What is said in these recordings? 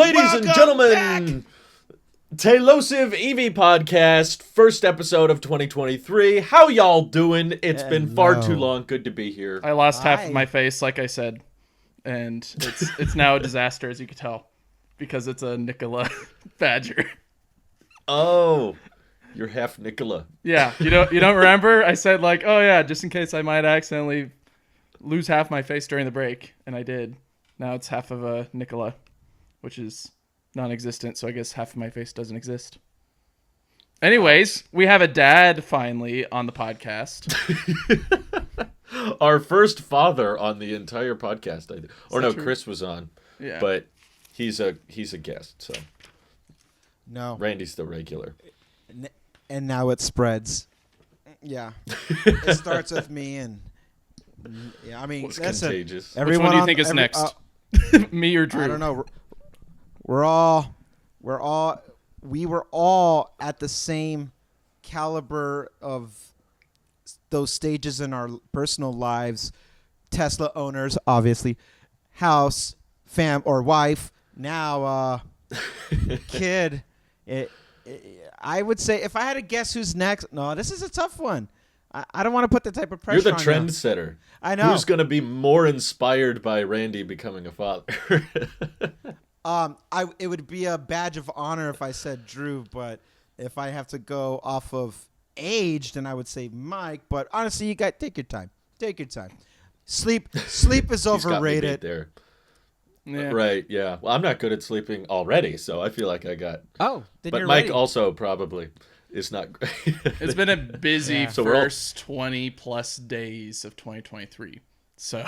Ladies and gentlemen, Tailosive EV Podcast, first episode of 2023. How y'all doing? It's been far too long. Good to be here. I lost half of my face, like I said, and it's now a disaster, as you can tell, because it's a Nikola Badger. Oh, you're half Nikola. Yeah, you don't remember? I said like, oh yeah, just in case I might accidentally lose half my face during the break, and I did. Now it's half of a Nikola, which is non-existent, so I guess half of my face doesn't exist. Anyways, we have a dad finally on the podcast. Our first father on the entire podcast, I think. Or no, true? Chris was on. Yeah. But he's a guest, so No. Randy's the regular. And now it spreads. Yeah. It starts with me and yeah, I mean, What's that's contagious? Which one do you think is next? Me or Drew? I don't know. We were all at the same caliber of those stages in our personal lives. Tesla owners, obviously, house, fam, or wife. Now, kid. I would say if I had to guess who's next. No, this is a tough one. I don't want to put the type of pressure. You're the trendsetter. I know. Who's going to be more inspired by Randy becoming a father? It would be a badge of honor if I said Drew, but if I have to go off of age, then I would say Mike. But honestly, you got take your time. Take your time. Sleep is overrated. There. Yeah. Right, yeah. Well, I'm not good at sleeping already, so I feel like I got... Oh, then but you're Mike ready. also probably is not great. It's been a busy Yeah. So we're all- first 20 plus days of 2023. So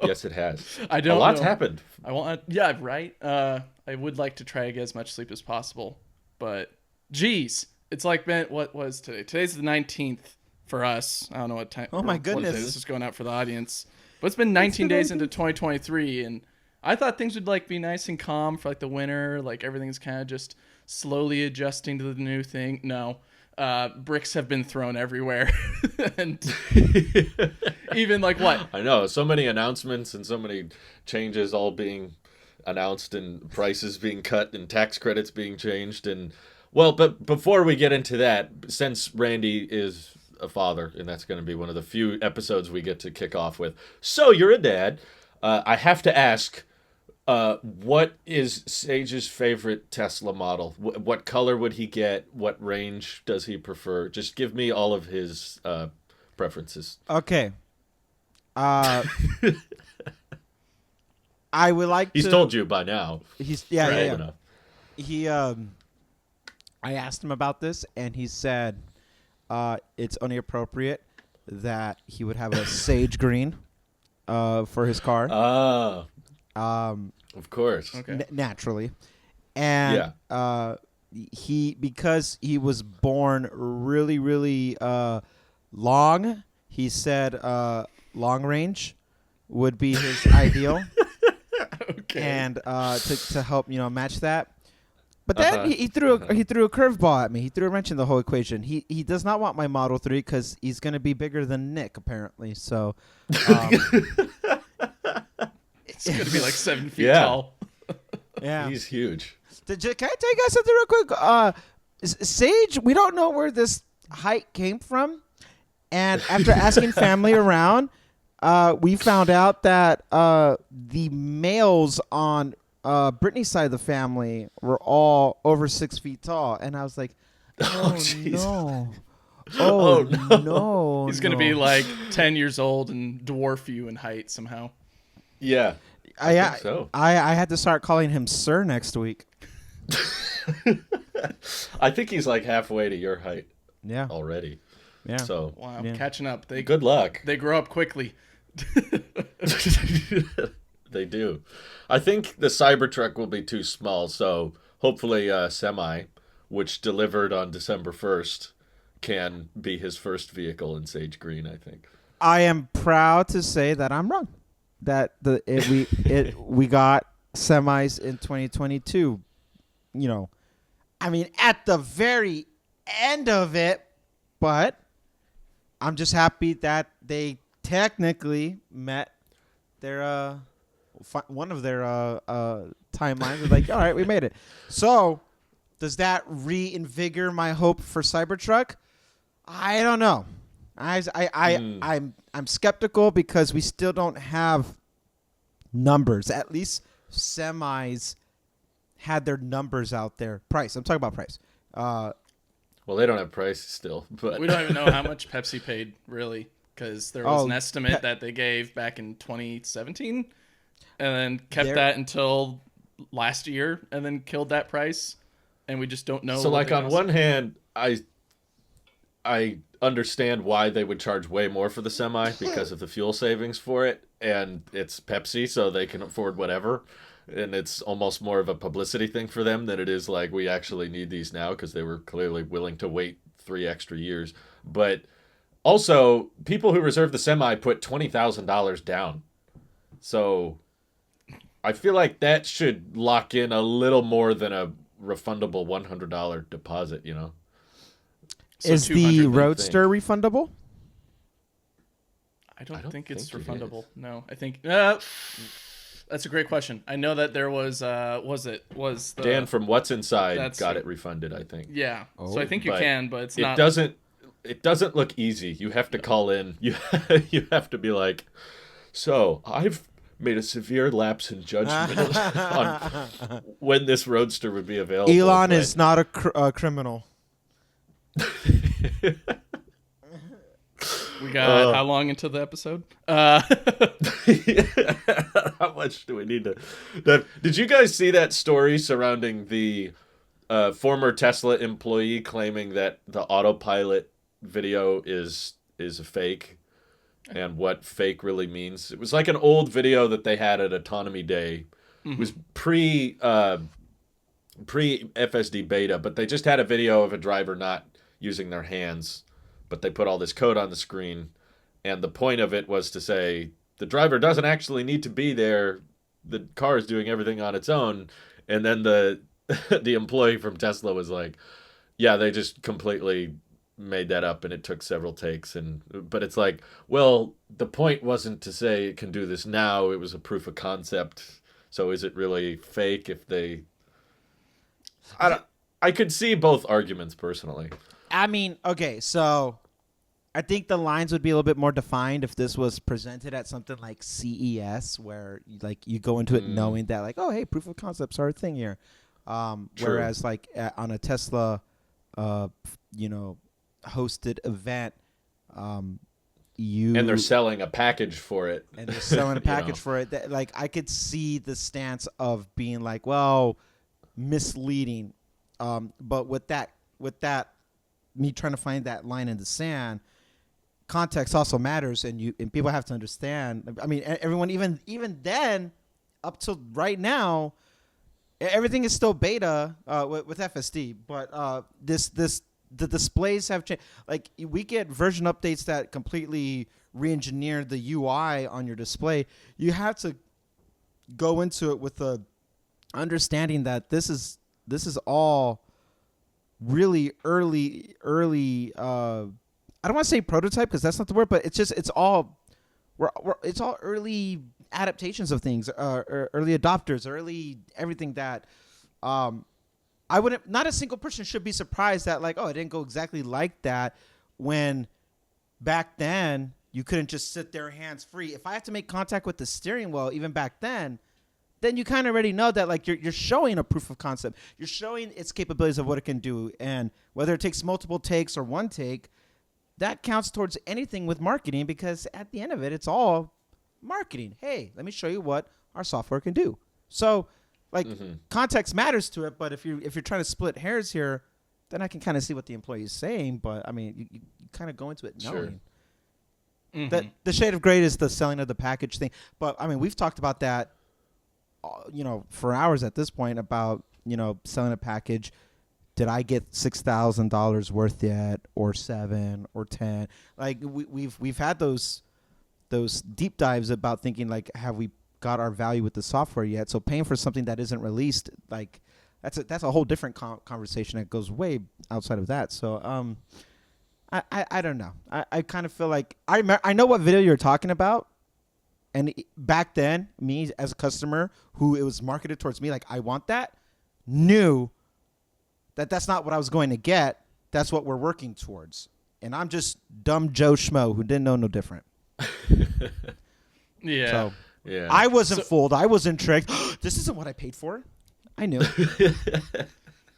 Yes, it has. I don't A lot's know. happened. I want, yeah, right. I would like to try to get as much sleep as possible, but geez, it's like what was today? Today's the 19th for us. I don't know what time. Oh, my what day goodness. this is going out for the audience, but it's been 19 days into 2023, and I thought things would like be nice and calm for like the winter, like everything's kind of just slowly adjusting to the new thing. No. Bricks have been thrown everywhere, and even like what? I know, so many announcements and so many changes all being announced and prices being cut and tax credits being changed. And well, but before we get into that, since Randy is a father, and that's going to be one of the few episodes we get to kick off with. So you're a dad. I have to ask, what is Sage's favorite Tesla model? What color would he get? What range does he prefer? Just give me all of his preferences. Okay. I would like He's to. told you by now. He's Right? yeah. He I asked him about this, and he said it's only appropriate that he would have a sage green for his car. Ah, Of course. Okay. Naturally, and because he was born really, really long. He said long range would be his ideal, Okay. and to help match that. But then he threw a curveball at me. He threw a wrench in the whole equation. He does not want my Model 3 because he's going to be bigger than Nick apparently. So. It's gonna be like 7 feet Yeah. tall. Yeah. He's huge. Can I tell you guys something real quick? Sage, we don't know where this height came from. And after asking family around, we found out that the males on Brittany's side of the family were all over 6 feet tall. And I was like, oh, jeez. no. Oh, no. He's gonna be like 10 years old and dwarf you in height somehow. Yeah. I think so. I had to start calling him Sir next week. I think he's like halfway to your height Yeah. already. Yeah. So Wow, Yeah. catching up. good luck. They grow up quickly. They do. I think the Cybertruck will be too small, so hopefully Semi, which delivered on December 1st, can be his first vehicle in Sage Green, I think. I am proud to say that I'm wrong. That we got semis in 2022. I mean, at the very end of it, but I'm just happy that they technically met their one of their timelines. They're like, all right, we made it. So does that reinvigorate my hope for Cybertruck? I don't know. I'm skeptical because we still don't have numbers. At least semis had their numbers out there. Price. I'm talking about price. Well, they don't have prices still, but We don't even know how much Pepsi paid, really, because there was an estimate that they gave back in 2017 and then kept that until last year and then killed that price, and we just don't know. So, like, on one hand, I understand why they would charge way more for the semi because of the fuel savings for it, and it's Pepsi, so they can afford whatever. And it's almost more of a publicity thing for them than it is like we actually need these now, because they were clearly willing to wait 3 extra years. But also, people who reserve the semi put $20,000 down. So I feel like that should lock in a little more than a refundable $100 deposit, you know? So is the Roadster refundable? I don't think it's it refundable. is. No, I think that's a great question. I know that there was the Dan from What's Inside got it refunded, I think. Yeah. Oh. So I think you can, but it's not. It doesn't look easy. You have to call in. You have to be like, so I've made a severe lapse in judgment on when this Roadster would be available. Elon is not a criminal. We got how long into the episode? How much do we need to? Did you guys see that story surrounding the former Tesla employee claiming that the Autopilot video is a fake, and what fake really means? It was like an old video that they had at Autonomy Day. It was pre FSD beta, but they just had a video of a driver not using their hands, but they put all this code on the screen, and the point of it was to say the driver doesn't actually need to be there. The car is doing everything on its own. And then the employee from Tesla was like, yeah, they just completely made that up, and it took several takes. But it's like, well, the point wasn't to say it can do this now. It was a proof of concept. So is it really fake if they... I could see both arguments personally. I mean, okay, so I think the lines would be a little bit more defined if this was presented at something like CES, where like you go into it knowing that like, oh, hey, proof of concepts are a thing here. Whereas like on a Tesla, hosted event, and they're selling a package for it. And they're selling a package for it. That, like, I could see the stance of being like, well, misleading. But with that, me trying to find that line in the sand, context also matters, and people have to understand. I mean, everyone, even then, up till right now, everything is still beta with FSD. But the displays have changed. Like, we get version updates that completely re-engineer the UI on your display. You have to go into it with the understanding that this is all really early I don't want to say prototype because that's not the word, but it's all early adaptations of things, early adopters, early everything that I wouldn't, not a single person should be surprised that like, oh, it didn't go exactly like that, when back then you couldn't just sit there hands free. If I have to make contact with the steering wheel even back then you kind of already know that like you're showing a proof of concept. You're showing its capabilities of what it can do, and whether it takes multiple takes or one take, that counts towards anything with marketing, because at the end of it, it's all marketing. Hey, let me show you what our software can do. So, like, context matters to it, but if you're trying to split hairs here, then I can kind of see what the employee is saying. But I mean, you kind of go into it knowing. Sure. That the shade of gray is the selling of the package thing. But I mean, we've talked about that, for hours at this point, about selling a package. Did I get $6,000 worth yet, or 7 or 10? Like we've had those deep dives about thinking like, have we got our value with the software yet? So paying for something that isn't released, like that's a whole different conversation that goes way outside of that. So I don't know. I kind of feel like I know what video you're talking about, And back then, me as a customer who it was marketed towards me, like I want that, knew that that's not what I was going to get. That's what we're working towards. And I'm just dumb Joe Schmo who didn't know no different. Yeah. So Yeah. I wasn't fooled. I wasn't tricked. This isn't what I paid for. I knew.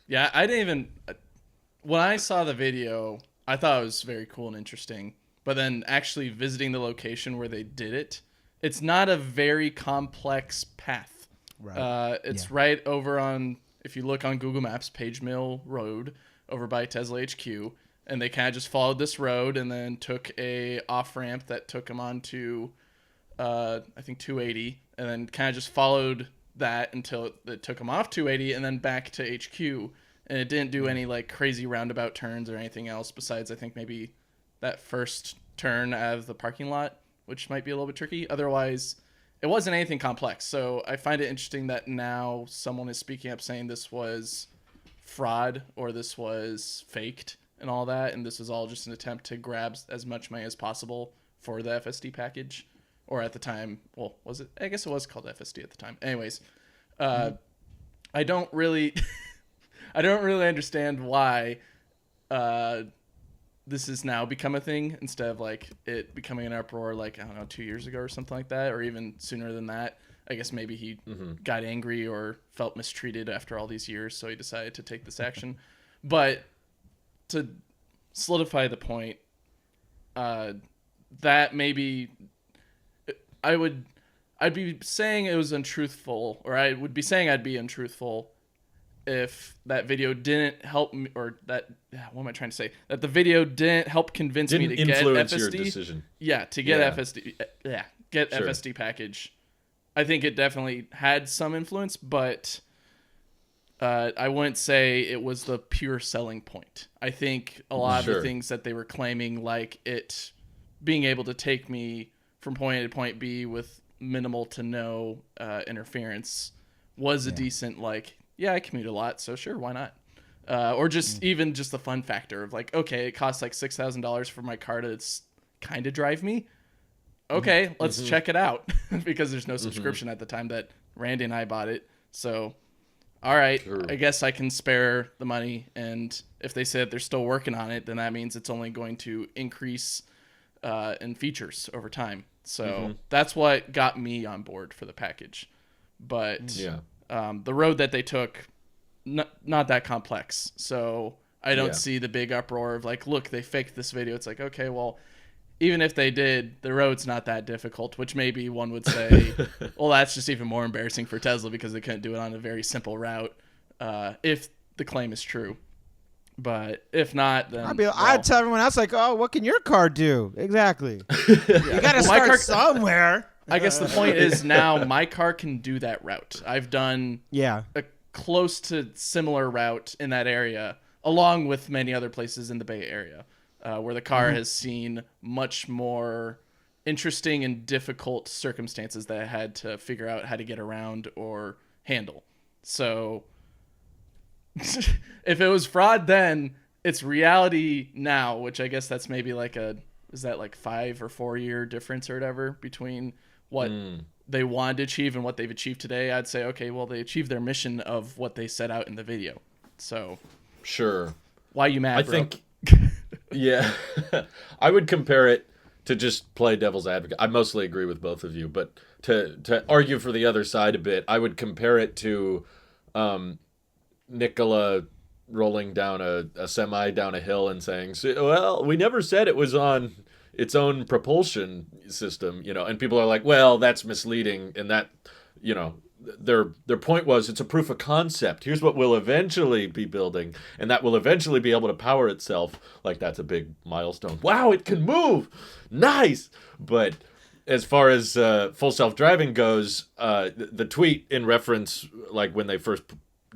Yeah, I didn't even. When I saw the video, I thought it was very cool and interesting. But then actually visiting the location where they did it, it's not a very complex path. Right. It's right over on, if you look on Google Maps, Page Mill Road over by Tesla HQ. And they kind of just followed this road and then took a off-ramp that took them onto, I think, 280. And then kind of just followed that until it took them off 280 and then back to HQ. And it didn't do any like crazy roundabout turns or anything else besides, I think, maybe that first turn out of the parking lot, which might be a little bit tricky. Otherwise, it wasn't anything complex. So I find it interesting that now someone is speaking up saying this was fraud or this was faked and all that, and this was all just an attempt to grab as much money as possible for the FSD package. Or at the time, well, was it? I guess it was called FSD at the time. Anyways, I don't really understand why this has now become a thing instead of like it becoming an uproar like, I don't know, 2 years ago or something like that, or even sooner than that. I guess maybe he got angry or felt mistreated after all these years, so he decided to take this action. But to solidify the point, that maybe I'd be saying it was untruthful, or I would be saying I'd be untruthful if that video didn't help me, or that, what am I trying to say? That the video didn't help convince me to get influence FSD. your decision. Yeah, to get Yeah. FSD. Yeah, get Sure. FSD package. I think it definitely had some influence, but I wouldn't say it was the pure selling point. I think a lot of Sure. the things that they were claiming, like it being able to take me from point A to point B with minimal to no interference, was a decent, like, yeah, I commute a lot, so sure, why not? Or just even just the fun factor of like, okay, it costs like $6,000 for my car to kind of drive me. Okay, let's check it out because there's no subscription at the time that Randy and I bought it. So, all right, Sure. I guess I can spare the money. And if they said they're still working on it, then that means it's only going to increase in features over time. So that's what got me on board for the package. But Yeah. the road that they took, not that complex. So I don't Yeah. see the big uproar of like, look, they faked this video. It's like, okay, well, even if they did, the road's not that difficult, which maybe one would say, well, that's just even more embarrassing for Tesla because they couldn't do it on a very simple route, if the claim is true. But if not, then I'd tell everyone else, like, oh, what can your car do? Exactly. You got to start somewhere. I guess the point is now my car can do that route. I've done Yeah. a close to similar route in that area, along with many other places in the Bay Area, where the car has seen much more interesting and difficult circumstances that I had to figure out how to get around or handle. So if it was fraud then, it's reality now, which I guess that's maybe like is that like 5 or 4 year difference or whatever between what they wanted to achieve and what they've achieved today. I'd say, okay, well, they achieved their mission of what they set out in the video. So Sure. why you mad, I bro? think, yeah, I would compare it to just play devil's advocate. I mostly agree with both of you, but to argue for the other side a bit, I would compare it to Nikola rolling down a semi down a hill and saying, well, we never said it was on its own propulsion system, and people are like, well, that's misleading, and that, their point was it's a proof of concept. Here's what we'll eventually be building, and that will eventually be able to power itself. Like, that's a big milestone. Wow, it can move. Nice. But as far as full self-driving goes, the tweet in reference, like when they first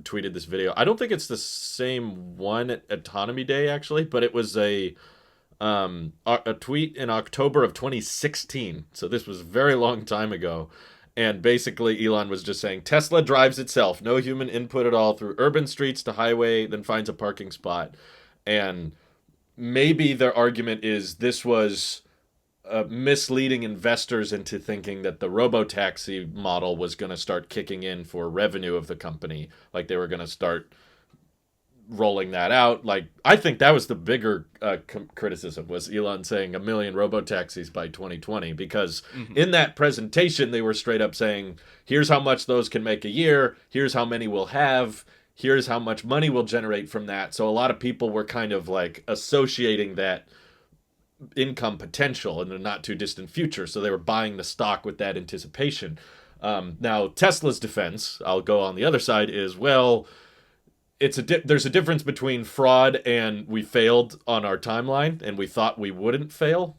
tweeted this video, I don't think it's the same one at Autonomy Day, actually, but it was a tweet in October of 2016. So this was a very long time ago. And basically, Elon was just saying, Tesla drives itself, no human input at all, through urban streets to highway, then finds a parking spot. And maybe their argument is this was misleading investors into thinking that the robotaxi model was going to start kicking in for revenue of the company, like they were going to start rolling that out. Like, I think that was the bigger criticism, was Elon saying 1 million robotaxis by 2020, because in that presentation they were straight up saying, here's how much those can make a year, here's how many we'll have, here's how much money we'll generate from that. So a lot of people were kind of like associating that income potential in the not too distant future, so they were buying the stock with that anticipation. Now Tesla's defense, I'll go on the other side, is, well, there's a difference between fraud and we failed on our timeline and we thought we wouldn't fail,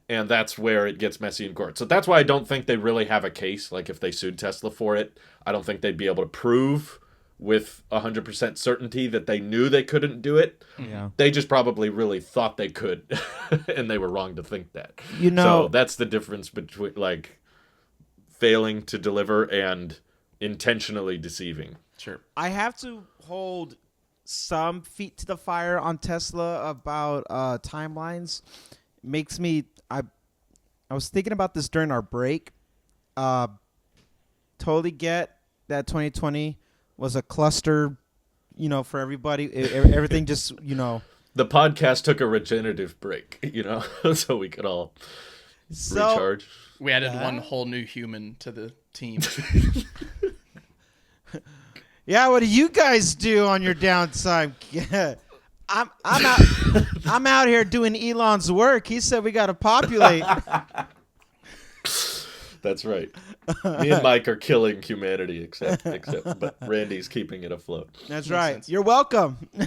and that's where it gets messy in court. So that's why I don't think they really have a case. Like, if they sued Tesla for it, I don't think they'd be able to prove with 100% certainty that they knew they couldn't do it. Yeah. They just probably really thought they could, and they were wrong to think that. So that's the difference between, like, failing to deliver and intentionally deceiving. Sure. I have to hold some feet to the fire on Tesla about timelines. Makes me I was thinking about this during our break. Totally get that 2020 was a cluster, for everybody. Everything just, The podcast took a regenerative break, so we could all recharge. We added one whole new human to the team. Yeah, what do you guys do on your downtime? I'm out here doing Elon's work. He said we got to populate. That's right. Me and Mike are killing humanity, except but Randy's keeping it afloat. That's Makes right. sense. You're welcome. We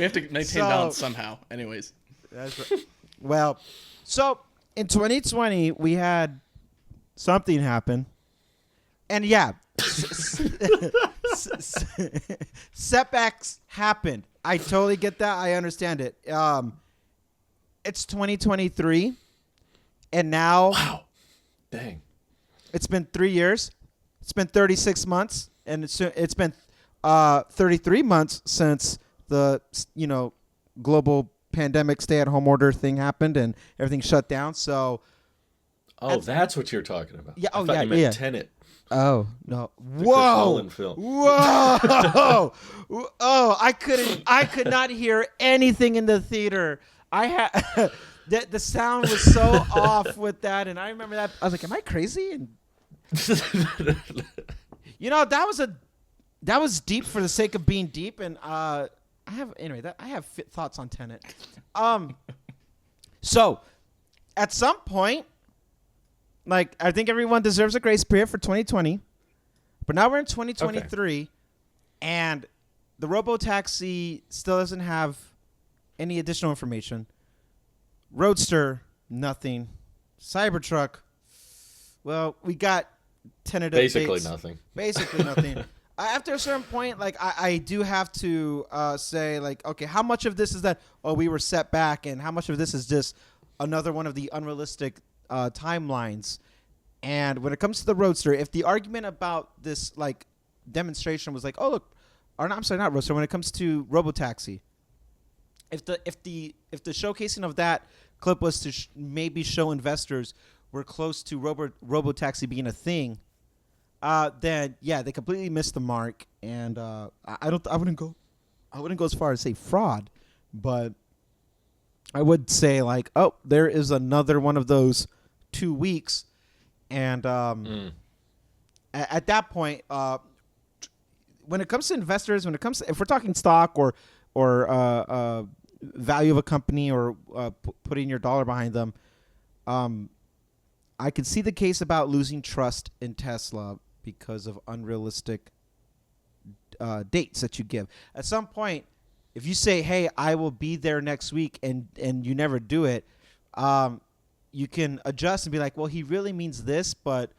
have to maintain balance somehow. Anyways. That's right. Well, so in 2020 we had something happen, and yeah, setbacks happened. I totally get that. I understand it. It's 2023. And now, wow, dang, it's been 3 years. It's been 36 months, and it's been 33 months since the global pandemic stay-at-home order thing happened and everything shut down. So, that's what you're talking about. Yeah. I thought you meant Tenet. Oh no! The Whoa! Chris Nolan film. Whoa! Oh, I could not hear anything in the theater. I had. The sound was so off with that, and I remember that. I was like, "Am I crazy?" And that was deep for the sake of being deep. And I have thoughts on Tenet. So at some point, like, I think everyone deserves a grace period for 2020, but now we're in 2023, and the robotaxi still doesn't have any additional information. Roadster, nothing. Cybertruck, well, we got tentative Basically dates. nothing. Basically nothing. After a certain point, like, I do have to say, like, okay, how much of this is that, we were set back, and how much of this is just another one of the unrealistic timelines? And when it comes to the Roadster, if the argument about this, like, demonstration was like, not Roadster, when it comes to Robotaxi, if the showcasing of that clip was to maybe show investors we're close to Robotaxi being a thing, then yeah, they completely missed the mark. And I wouldn't go as far as say fraud, but I would say, like, there is another one of those 2 weeks, and at that point, when it comes to investors, if we're talking stock or value of a company or putting your dollar behind them, I could see the case about losing trust in Tesla because of unrealistic dates that you give. At some point, if you say, hey, I will be there next week, and you never do it, you can adjust and be like, well, he really means this, but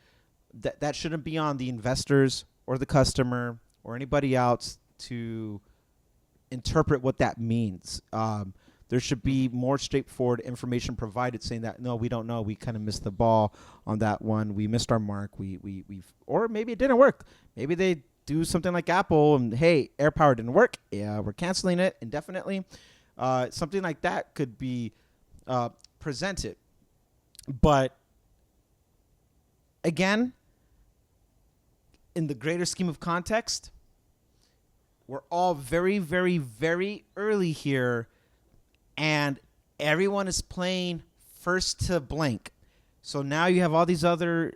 that shouldn't be on the investors or the customer or anybody else to interpret what that means. There should be more straightforward information provided saying that, no, we don't know. We kind of missed the ball on that one. We missed our mark. Or maybe it didn't work. Maybe they do something like Apple and, hey, AirPower didn't work. Yeah, we're canceling it indefinitely. Something like that could be present it. But again, in the greater scheme of context, we're all very, very, very early here, and everyone is playing first to blank. So now you have all these other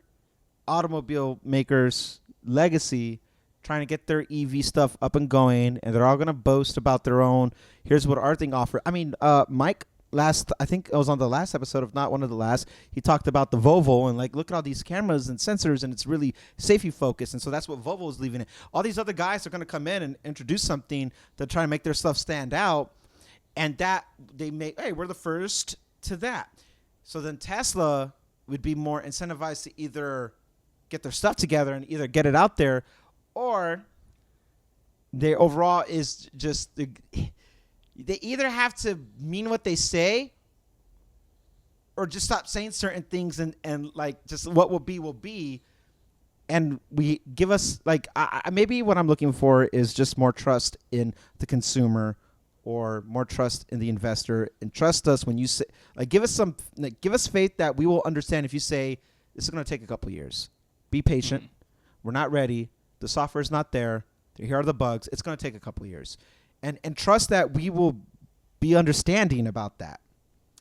automobile makers, legacy, trying to get their EV stuff up and going, and they're all going to boast about their own. Here's what our thing offers. I mean, Mike, I think it was on the last episode, if not one of the last, he talked about the Volvo and like, look at all these cameras and sensors, and it's really safety focused. And so that's what Volvo is leaving it. All these other guys are going to come in and introduce something to try to make their stuff stand out. And that they make, hey, we're the first to that. So then Tesla would be more incentivized to either get their stuff together and either get it out there, or they overall is just they either have to mean what they say or just stop saying certain things and like just what will be. And we give us like maybe what I'm looking for is just more trust in the consumer or more trust in the investor, and trust us when you say, like, give us faith that we will understand if you say this is going to take a couple of years. Be patient. We're not ready. The software is not there. Here are the bugs. It's going to take a couple of years. And trust that we will be understanding about that.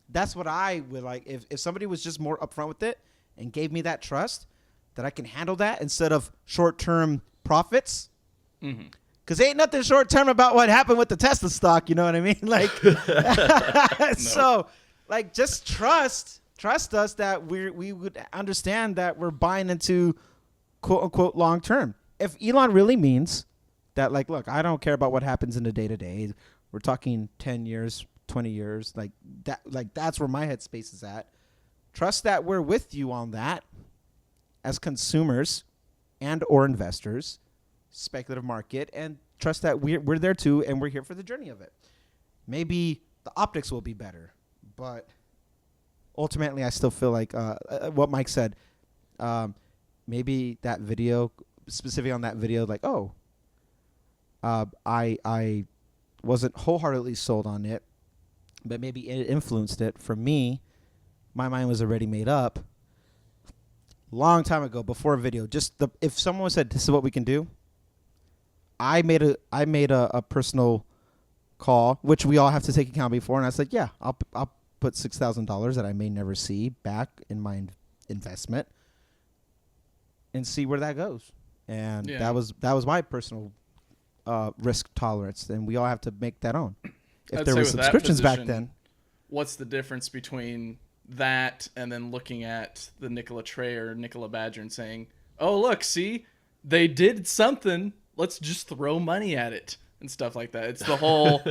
That's what I would like. If somebody was just more upfront with it and gave me that trust that I can handle that instead of short-term profits. Because ain't nothing short-term about what happened with the Tesla stock. You know what I mean? Like, so, like, just trust us that we would understand that we're buying into quote-unquote long-term. If Elon really means that, like, look, I don't care about what happens in the day-to-day. We're talking 10 years, 20 years. Like, that's where my headspace is at. Trust that we're with you on that as consumers and or investors, speculative market, and trust that we're there too, and we're here for the journey of it. Maybe the optics will be better, but ultimately I still feel like what Mike said, maybe that video, specifically on that video, like, I wasn't wholeheartedly sold on it, but maybe it influenced it. For me, my mind was already made up long time ago before a video. If someone said this is what we can do, I made a personal call, which we all have to take accountability for, and I said, yeah, I'll put $6,000 that I may never see back in my investment and see where that goes. And that was my personal risk tolerance, and we all have to make that own. If there were subscriptions back then, what's the difference between that and then looking at the Nikola Tre or Nikola Badger and saying, oh, look, see, they did something, let's just throw money at it and stuff like that. It's the whole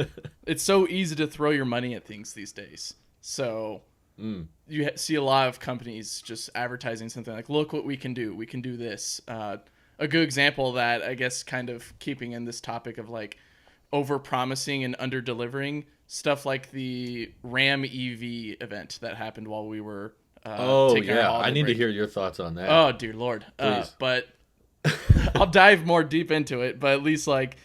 it's so easy to throw your money at things these days. So you see a lot of companies just advertising something like, look what we can do this. A good example of that, I guess, kind of keeping in this topic of like over-promising and under-delivering, stuff like the Ram EV event that happened while we were taking our holiday I need break. to hear your thoughts on that. Oh, dear Lord. But I'll dive more deep into it, but at least like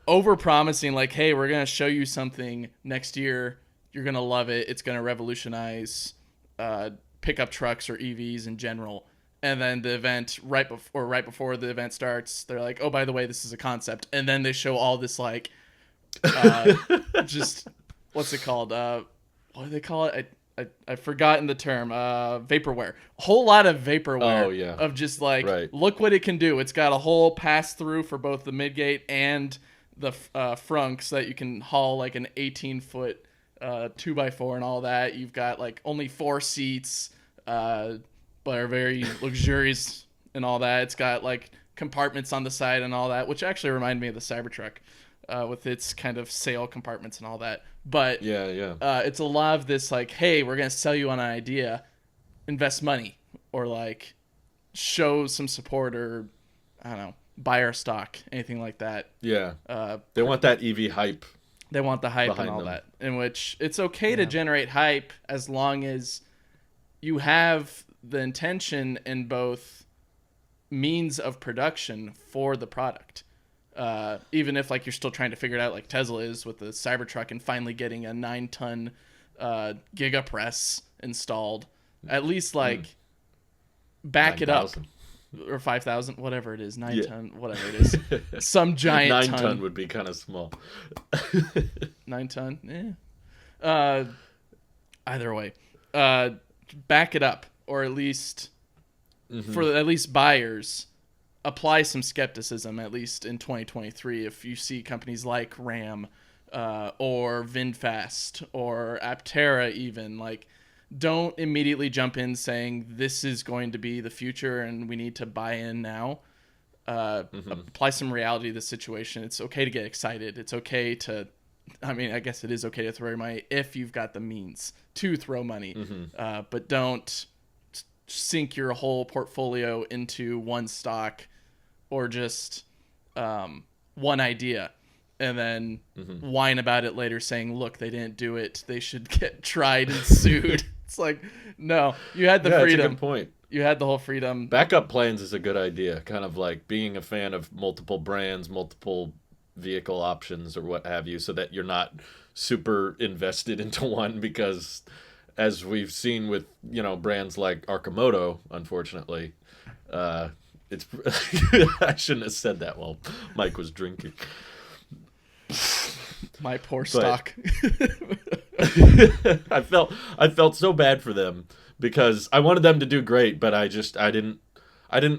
over-promising, like, hey, we're going to show you something next year. You're going to love it. It's going to revolutionize pickup trucks or EVs in general. And then the event right before the event starts, they're like, oh, by the way, this is a concept. And then they show all this like just what's it called? What do they call it? I've forgotten the term. Vaporware. A whole lot of vaporware. Oh, yeah. Of just like, look what it can do. It's got a whole pass through for both the midgate and the frunk, so that you can haul like an 18-foot 2x4 and all that. You've got like only 4 seats, but are very luxurious and all that. It's got like compartments on the side and all that, which actually reminded me of the Cybertruck. With its kind of sail compartments and all that. But it's a lot of this like, hey, we're going to sell you on an idea, invest money, or like show some support, or I don't know, buy our stock, anything like that. Yeah. They want that EV hype. They want the hype and all that, in which it's okay to generate hype as long as you have the intention and both means of production for the product. Even if like you're still trying to figure it out, like Tesla is with the Cybertruck, and finally getting a 9-ton gigapress installed. At least like back it up. 9,000. Or 5,000, whatever it is, 9 Yeah. ton, whatever it is. Some giant 9 ton. ton would be kind of small. 9 ton, either way. Back it up, or at least, for at least buyers, apply some skepticism, at least in 2023, if you see companies like RAM, or VinFast, or Aptera even, like, don't immediately jump in saying this is going to be the future and we need to buy in now. Apply some reality to the situation. It's okay to get excited. It's okay to, I mean, I guess it is okay to throw money if you've got the means to throw money. But don't sink your whole portfolio into one stock or just one idea and then whine about it later saying, look, they didn't do it. They should get tried and sued. It's like, no, you had the freedom. That's a good point. You had the whole freedom. Backup plans is a good idea. Kind of like being a fan of multiple brands, multiple vehicle options or what have you, so that you're not super invested into one, because as we've seen with, brands like Arcimoto, unfortunately, it's I shouldn't have said that while Mike was drinking. My poor stock. I felt so bad for them because I wanted them to do great, but I didn't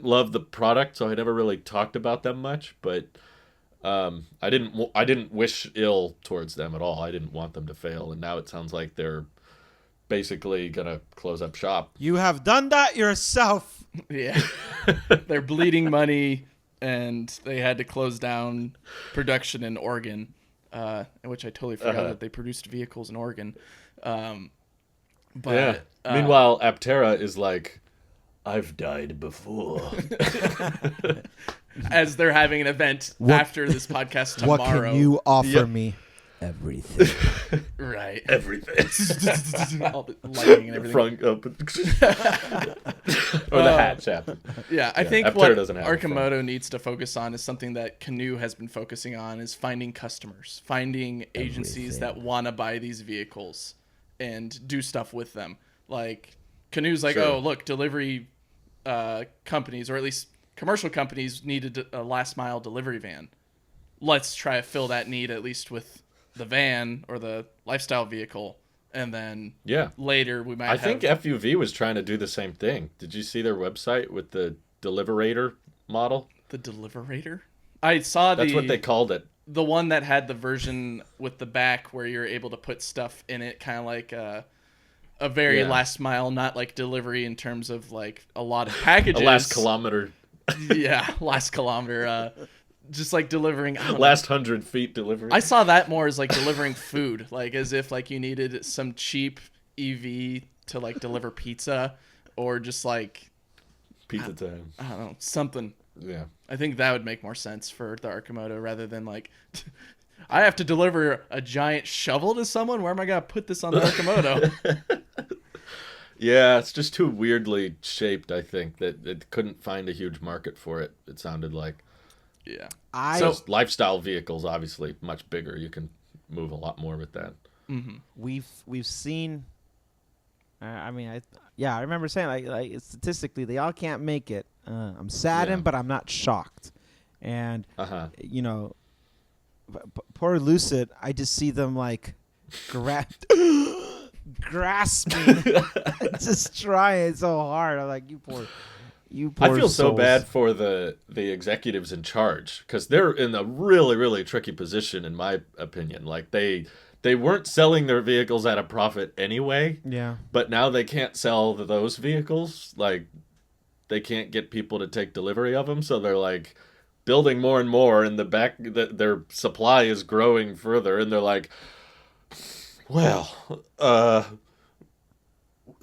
love the product, so I never really talked about them much. But I didn't wish ill towards them at all. I didn't want them to fail, and now it sounds like they're basically gonna close up shop. You have done that yourself. Yeah, they're bleeding money, and they had to close down production in Oregon. Which I totally forgot that they produced vehicles in Oregon. But meanwhile, Aptera is like, I've died before. As they're having an event after this podcast tomorrow. What can you offer me? Everything. Right. Everything. All the lighting and everything. Front up. Or the hatch happened. Yeah, I think Aptera what doesn't have a Arcimoto needs to focus on is something that Canoe has been focusing on, is finding customers, finding agencies that want to buy these vehicles and do stuff with them. Like, Canoe's like, Sure. oh, look, delivery companies, or at least commercial companies, needed a last mile delivery van. Let's try to fill that need, at least with the van or the lifestyle vehicle. And then later we might I think FUV was trying to do the same thing. Did you see their website with the Deliverator model? The Deliverator? I saw That's what they called it. The one that had the version with the back where you're able to put stuff in it, kind of like a very last mile, not like delivery in terms of like a lot of packages. A last kilometer. Yeah, last kilometer. Just like delivering. Last 100 feet delivery. I saw that more as like delivering food, like as if like you needed some cheap EV to like deliver pizza, or just like pizza time. I don't know, something. Yeah. I think that would make more sense for the Arcimoto rather than like, I have to deliver a giant shovel to someone. Where am I gonna put this on the Arcimoto? Yeah, it's just too weirdly shaped. I think that it couldn't find a huge market for it. It sounded like. Yeah. So lifestyle vehicles, obviously, much bigger. You can move a lot more with that. Mm-hmm. We've seen. I remember saying like statistically they all can't make it. I'm saddened, but I'm not shocked. And poor Lucid, I just see them like grasping, just trying so hard. I'm like, you poor I feel so souls. bad for the executives in charge, because they're in a really, really tricky position, in my opinion. Like they weren't selling their vehicles at a profit anyway. Yeah. But now they can't sell those vehicles. Like they can't get people to take delivery of them, so they're like building more and more, and their supply is growing further, and they're like, well,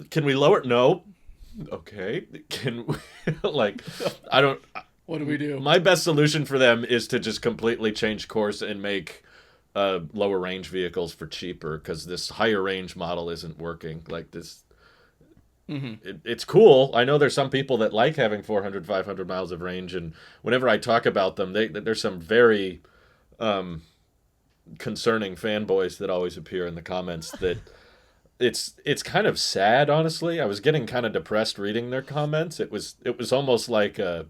can we lower? No. Okay. Can we, I don't. What do we do? My best solution for them is to just completely change course and make lower range vehicles for cheaper, because this higher range model isn't working. Like this, it's cool. I know there's some people that like having 400, 500 miles of range, and whenever I talk about them, there's some very concerning fanboys that always appear in the comments that it's kind of sad, honestly. I was getting kind of depressed reading their comments. It was almost like the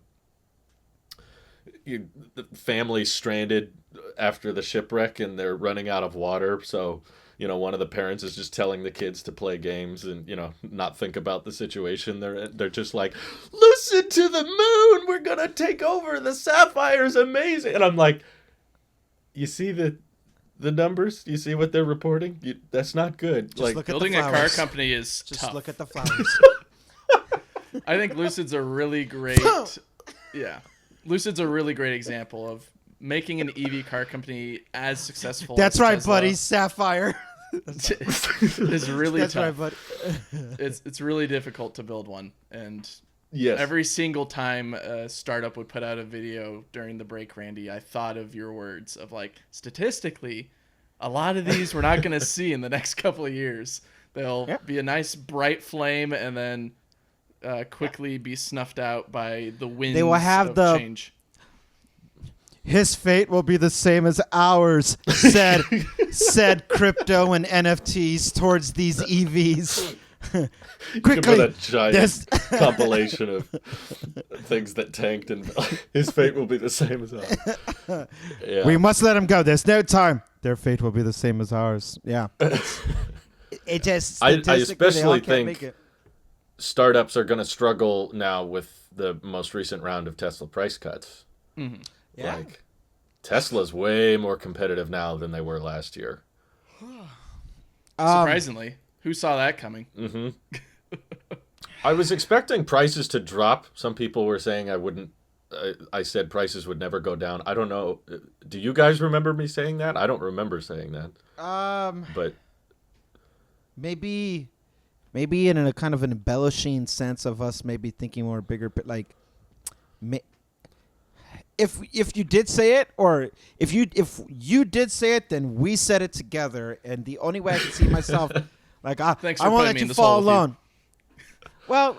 family stranded after the shipwreck and they're running out of water. So, one of the parents is just telling the kids to play games and, not think about the situation. They're just like, Lucid to the moon. We're going to take over. The Sapphire's amazing. And I'm like, you see the numbers? You see what they're reporting? That's not good. Just look at building the a car flowers. company is Just tough. look at the flowers. I think Lucid's a really great yeah. Lucid's a really great example of making an EV car company as successful That's as right, Tesla buddy. Sapphire. is really That's right, tough. buddy. It's really difficult to build one, and Yes. every single time a startup would put out a video during the break, Randy, I thought of your words of like, statistically, a lot of these we're not going to see in the next couple of years. They'll be a nice bright flame and then quickly be snuffed out by the winds They will have of the- change. His fate will be the same as ours, said crypto and NFTs towards these EVs. You could Quickly, put a giant this- compilation of things that tanked, and his fate will be the same as ours. Yeah. we must let him go. There's no time. Their fate will be the same as ours. Yeah. It just I statistically, they all especially can't make think it. startups are going to struggle now with the most recent round of Tesla price cuts. Mm-hmm. Yeah. Like, Tesla's way more competitive now than they were last year. Surprisingly, who saw that coming? Hmm. I was expecting prices to drop. Some people were saying I wouldn't. I said prices would never go down. I don't know. Do you guys remember me saying that? I don't remember saying that. But Maybe in a kind of an embellishing sense of us maybe thinking more bigger, but like, if you did say it, or if you did say it, then we said it together, and the only way I can see myself, like, Thanks I for won't putting let me you in this fall hole with you. alone. Well,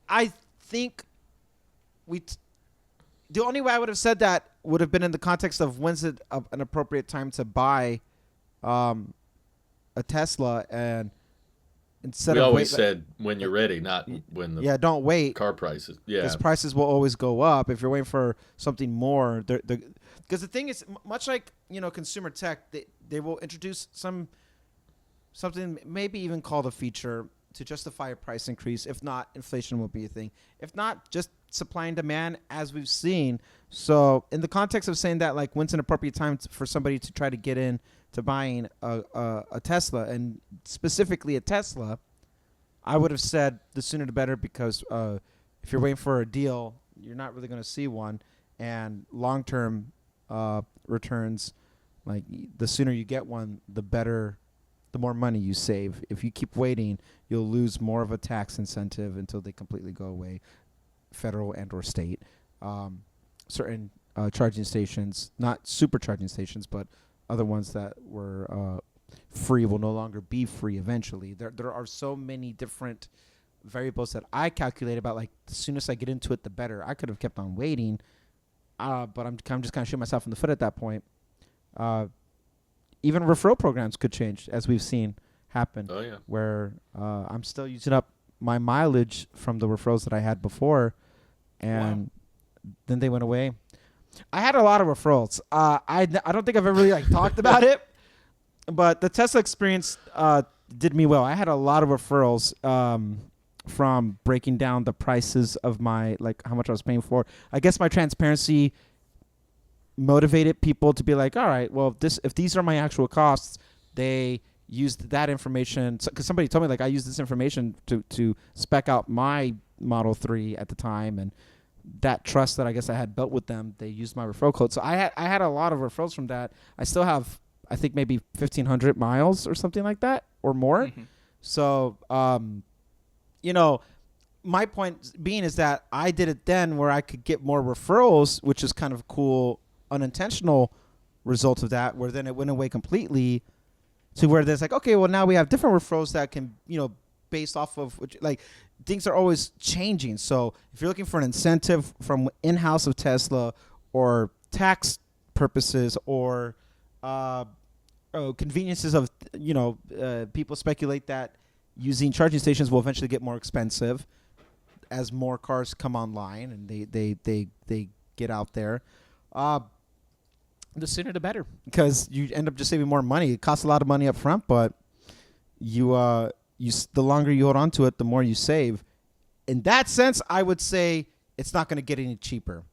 I think the only way I would have said that would have been in the context of when's it an appropriate time to buy a Tesla, and instead we of always wait, said when you're ready, not when the don't wait, car prices. Yeah. because prices will always go up if you're waiting for something more. Because the thing is, much like consumer tech, they will introduce something maybe even called a feature to justify a price increase. If not, inflation will be a thing. If not, just supply and demand, as we've seen. So in the context of saying that, like, when's an appropriate time for somebody to try to get in to buying a Tesla, and specifically a Tesla, I would have said the sooner the better, because if you're waiting for a deal, you're not really going to see one. And long-term returns, like, the sooner you get one, the better, the more money you save. If you keep waiting, you'll lose more of a tax incentive until they completely go away, federal and or state. Certain charging stations, not super charging stations, but other ones that were free will no longer be free eventually. There are so many different variables that I calculate about, like, the soonest I get into it, the better. I could have kept on waiting, but I'm just kind of shooting myself in the foot at that point. Even referral programs could change, as we've seen happen. Oh yeah. Where I'm still using up my mileage from the referrals that I had before, and then they went away. I had a lot of referrals. I don't think I've ever really talked about it, but the Tesla experience did me well. I had a lot of referrals from breaking down the prices of my, like, how much I was paying for. I guess my transparency motivated people to be like, all right, well, if these are my actual costs, they used that information. Because somebody told me, like, I used this information to spec out my Model 3 at the time, and that trust that I guess I had built with them, they used my referral code. So I had a lot of referrals from that. I still have, I think, maybe 1,500 miles or something like that, or more. Mm-hmm. So, my point being is that I did it then where I could get more referrals, which is kind of cool, unintentional result of that, where then it went away completely, to where there's like, okay, well, now we have different referrals that can, based off of, like, things are always changing. So if you're looking for an incentive from in-house of Tesla, or tax purposes, or conveniences of, people speculate that using charging stations will eventually get more expensive as more cars come online and they get out there. The sooner the better, because you end up just saving more money. It costs a lot of money up front, but the longer you hold on to it, the more you save. In that sense, I would say it's not going to get any cheaper.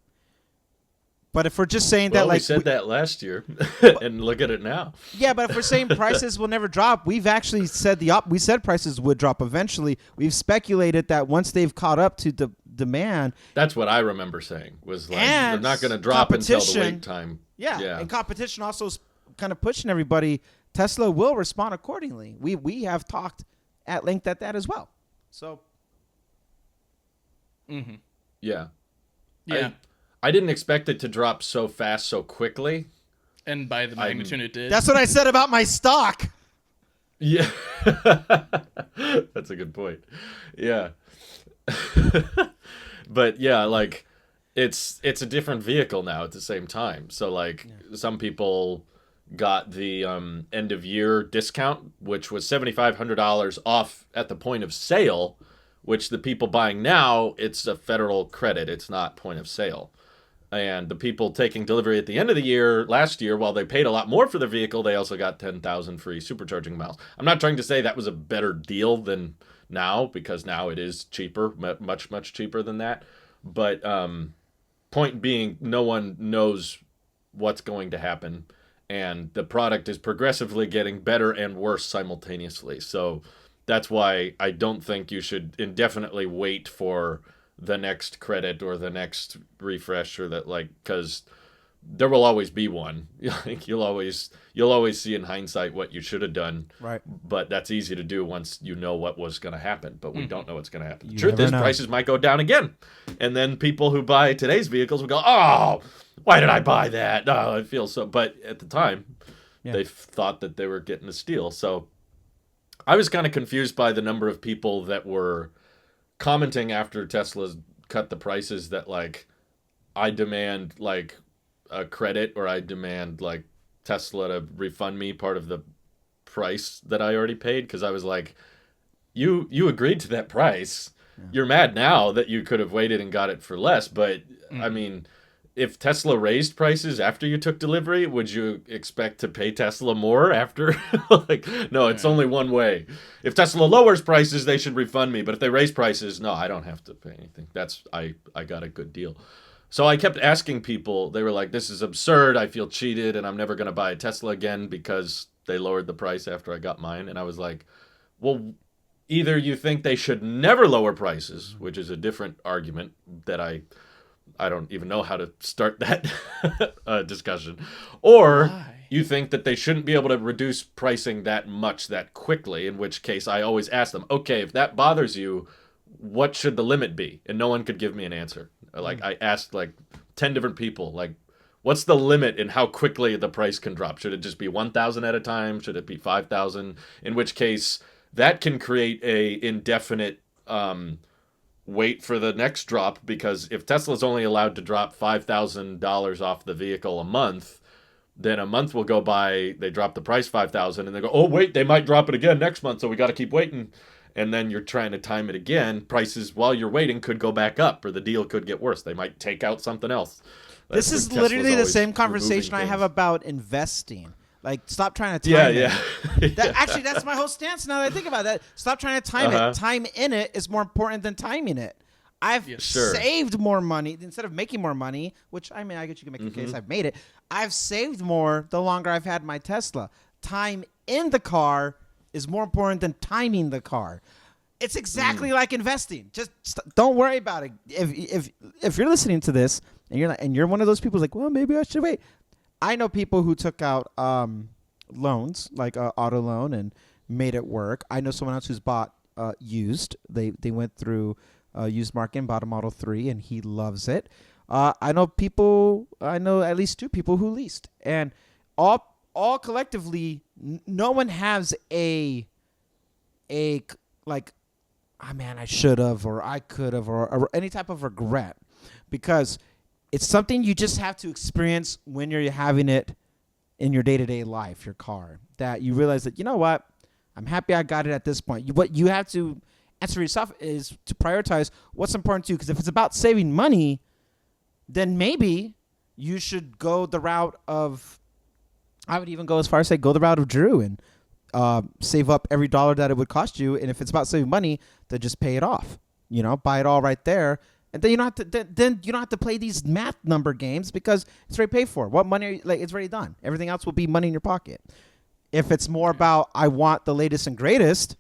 But if we're just saying that, like we said that last year, and look at it now. Yeah, but if we're saying prices will never drop, we've actually said we said prices would drop eventually. We've speculated that once they've caught up to the demand. That's what I remember saying, was like they're not going to drop until the wait time. Yeah, and competition also is kind of pushing everybody. Tesla will respond accordingly. We have talked at length at that as well. So. Mm-hmm. Yeah. Yeah. I didn't expect it to drop so fast, so quickly. And by the magnitude it did. That's what I said about my stock. Yeah. That's a good point. Yeah. But yeah, like it's a different vehicle now at the same time. So like some people got the end of year discount, which was $7,500 off at the point of sale, which the people buying now, it's a federal credit. It's not point of sale. And the people taking delivery at the end of the year, last year, while they paid a lot more for their vehicle, they also got 10,000 free supercharging miles. I'm not trying to say that was a better deal than now, because now it is cheaper, much, much cheaper than that. But point being, no one knows what's going to happen. And the product is progressively getting better and worse simultaneously. So that's why I don't think you should indefinitely wait for the next credit or the next refresh, or that, like, because there will always be one. Like you'll always see in hindsight what you should have done. Right. But that's easy to do once you know what was going to happen. But we don't know what's going to happen. You The truth never is, know. prices might go down again, and then people who buy today's vehicles will go, "Oh, why did I buy that? Oh, it feels so." But at the time, they thought that they were getting a steal. So I was kind of confused by the number of people that were commenting after Tesla's cut the prices that, like, I demand like a credit, or I demand like Tesla to refund me part of the price that I already paid, because I was like, you agreed to that price. You're mad now that you could have waited and got it for less, but I mean, if Tesla raised prices after you took delivery, would you expect to pay Tesla more after? Like, no, it's only one way. If Tesla lowers prices, they should refund me. But if they raise prices, no, I don't have to pay anything. I got a good deal. So I kept asking people. They were like, this is absurd. I feel cheated, and I'm never going to buy a Tesla again because they lowered the price after I got mine. And I was like, well, either you think they should never lower prices, which is a different argument that I don't even know how to start that discussion. Or you think that they shouldn't be able to reduce pricing that much that quickly, in which case I always ask them, okay, if that bothers you, what should the limit be? And no one could give me an answer. Like I asked like 10 different people, like, what's the limit in how quickly the price can drop? Should it just be 1,000 at a time? Should it be 5,000? In which case that can create a indefinite wait for the next drop, because if Tesla's only allowed to drop $5,000 off the vehicle a month, then a month will go by, they drop the price $5,000, and they go, oh wait, they might drop it again next month, so we got to keep waiting. And then you're trying to time it again. Prices while you're waiting could go back up, or the deal could get worse. They might take out something else. This is Tesla's literally the always same conversation I removing have things. about investing. Like, stop trying to time it. Yeah. Actually, that's my whole stance now that I think about that. Stop trying to time it. Time in it is more important than timing it. I've saved more money instead of making more money, which, I mean, I guess you can make the case I've made it. I've saved more the longer I've had my Tesla. Time in the car is more important than timing the car. It's exactly like investing. Just don't worry about it. If you're listening to this and you're one of those people who's like, well, maybe I should wait. I know people who took out loans, like auto loan, and made it work. I know someone else who's bought used. They went through used market and bought a Model 3, and he loves it. I know at least 2 people who leased, and all collectively, no one has a like, oh man, I should have, or I could have, or any type of regret, because it's something you just have to experience when you're having it in your day-to-day life, your car, that you realize that, you know what, I'm happy I got it at this point. What you have to answer yourself is to prioritize what's important to you. Because if it's about saving money, then maybe you should go the route of, I would even go as far as say, go the route of Drew and save up every dollar that it would cost you. And if it's about saving money, then just pay it off. Buy it all right there. And then you don't have to. Then you don't have to play these math number games because it's already paid for. What money? It's already done. Everything else will be money in your pocket. If it's more about I want the latest and greatest,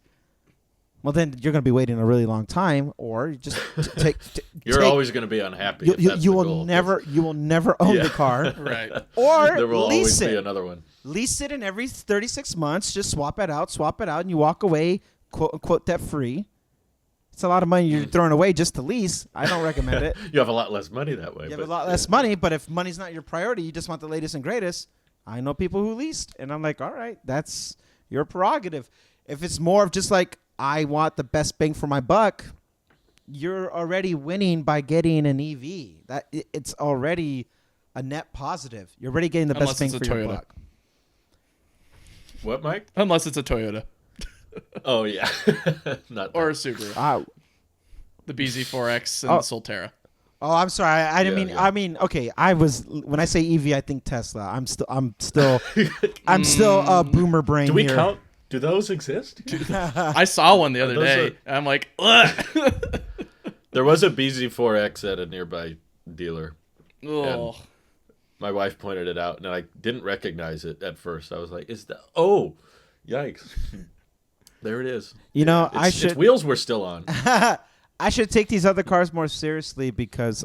well, then you're going to be waiting a really long time, or you just take. You're always going to be unhappy. You will never own the car, Right? Or there will lease always it. be another one. Lease it, and every 36 months, just swap it out, and you walk away, quote unquote, debt free. It's a lot of money you're throwing away just to lease. I don't recommend it. You have a lot less money that way. You have a lot less money, but if money's not your priority, you just want the latest and greatest. I know people who leased, and I'm like, all right, that's your prerogative. If it's more of just like, I want the best bang for my buck, you're already winning by getting an EV. It's already a net positive. You're already getting the best bang for your buck. What, Mike? Unless it's a Toyota. Oh, yeah. Not or a Subaru. The BZ4X and the Solterra. Oh, I'm sorry. I didn't mean. Yeah. I mean, okay. When I say EV, I think Tesla. I'm still a boomer brain. Do we here. count? Do those exist? I saw one the other day. And I'm like, ugh. There was a BZ4X at a nearby dealer. Oh. My wife pointed it out, and I didn't recognize it at first. I was like, "Is that? Oh, yikes!" There it is. Its wheels were still on. I should take these other cars more seriously because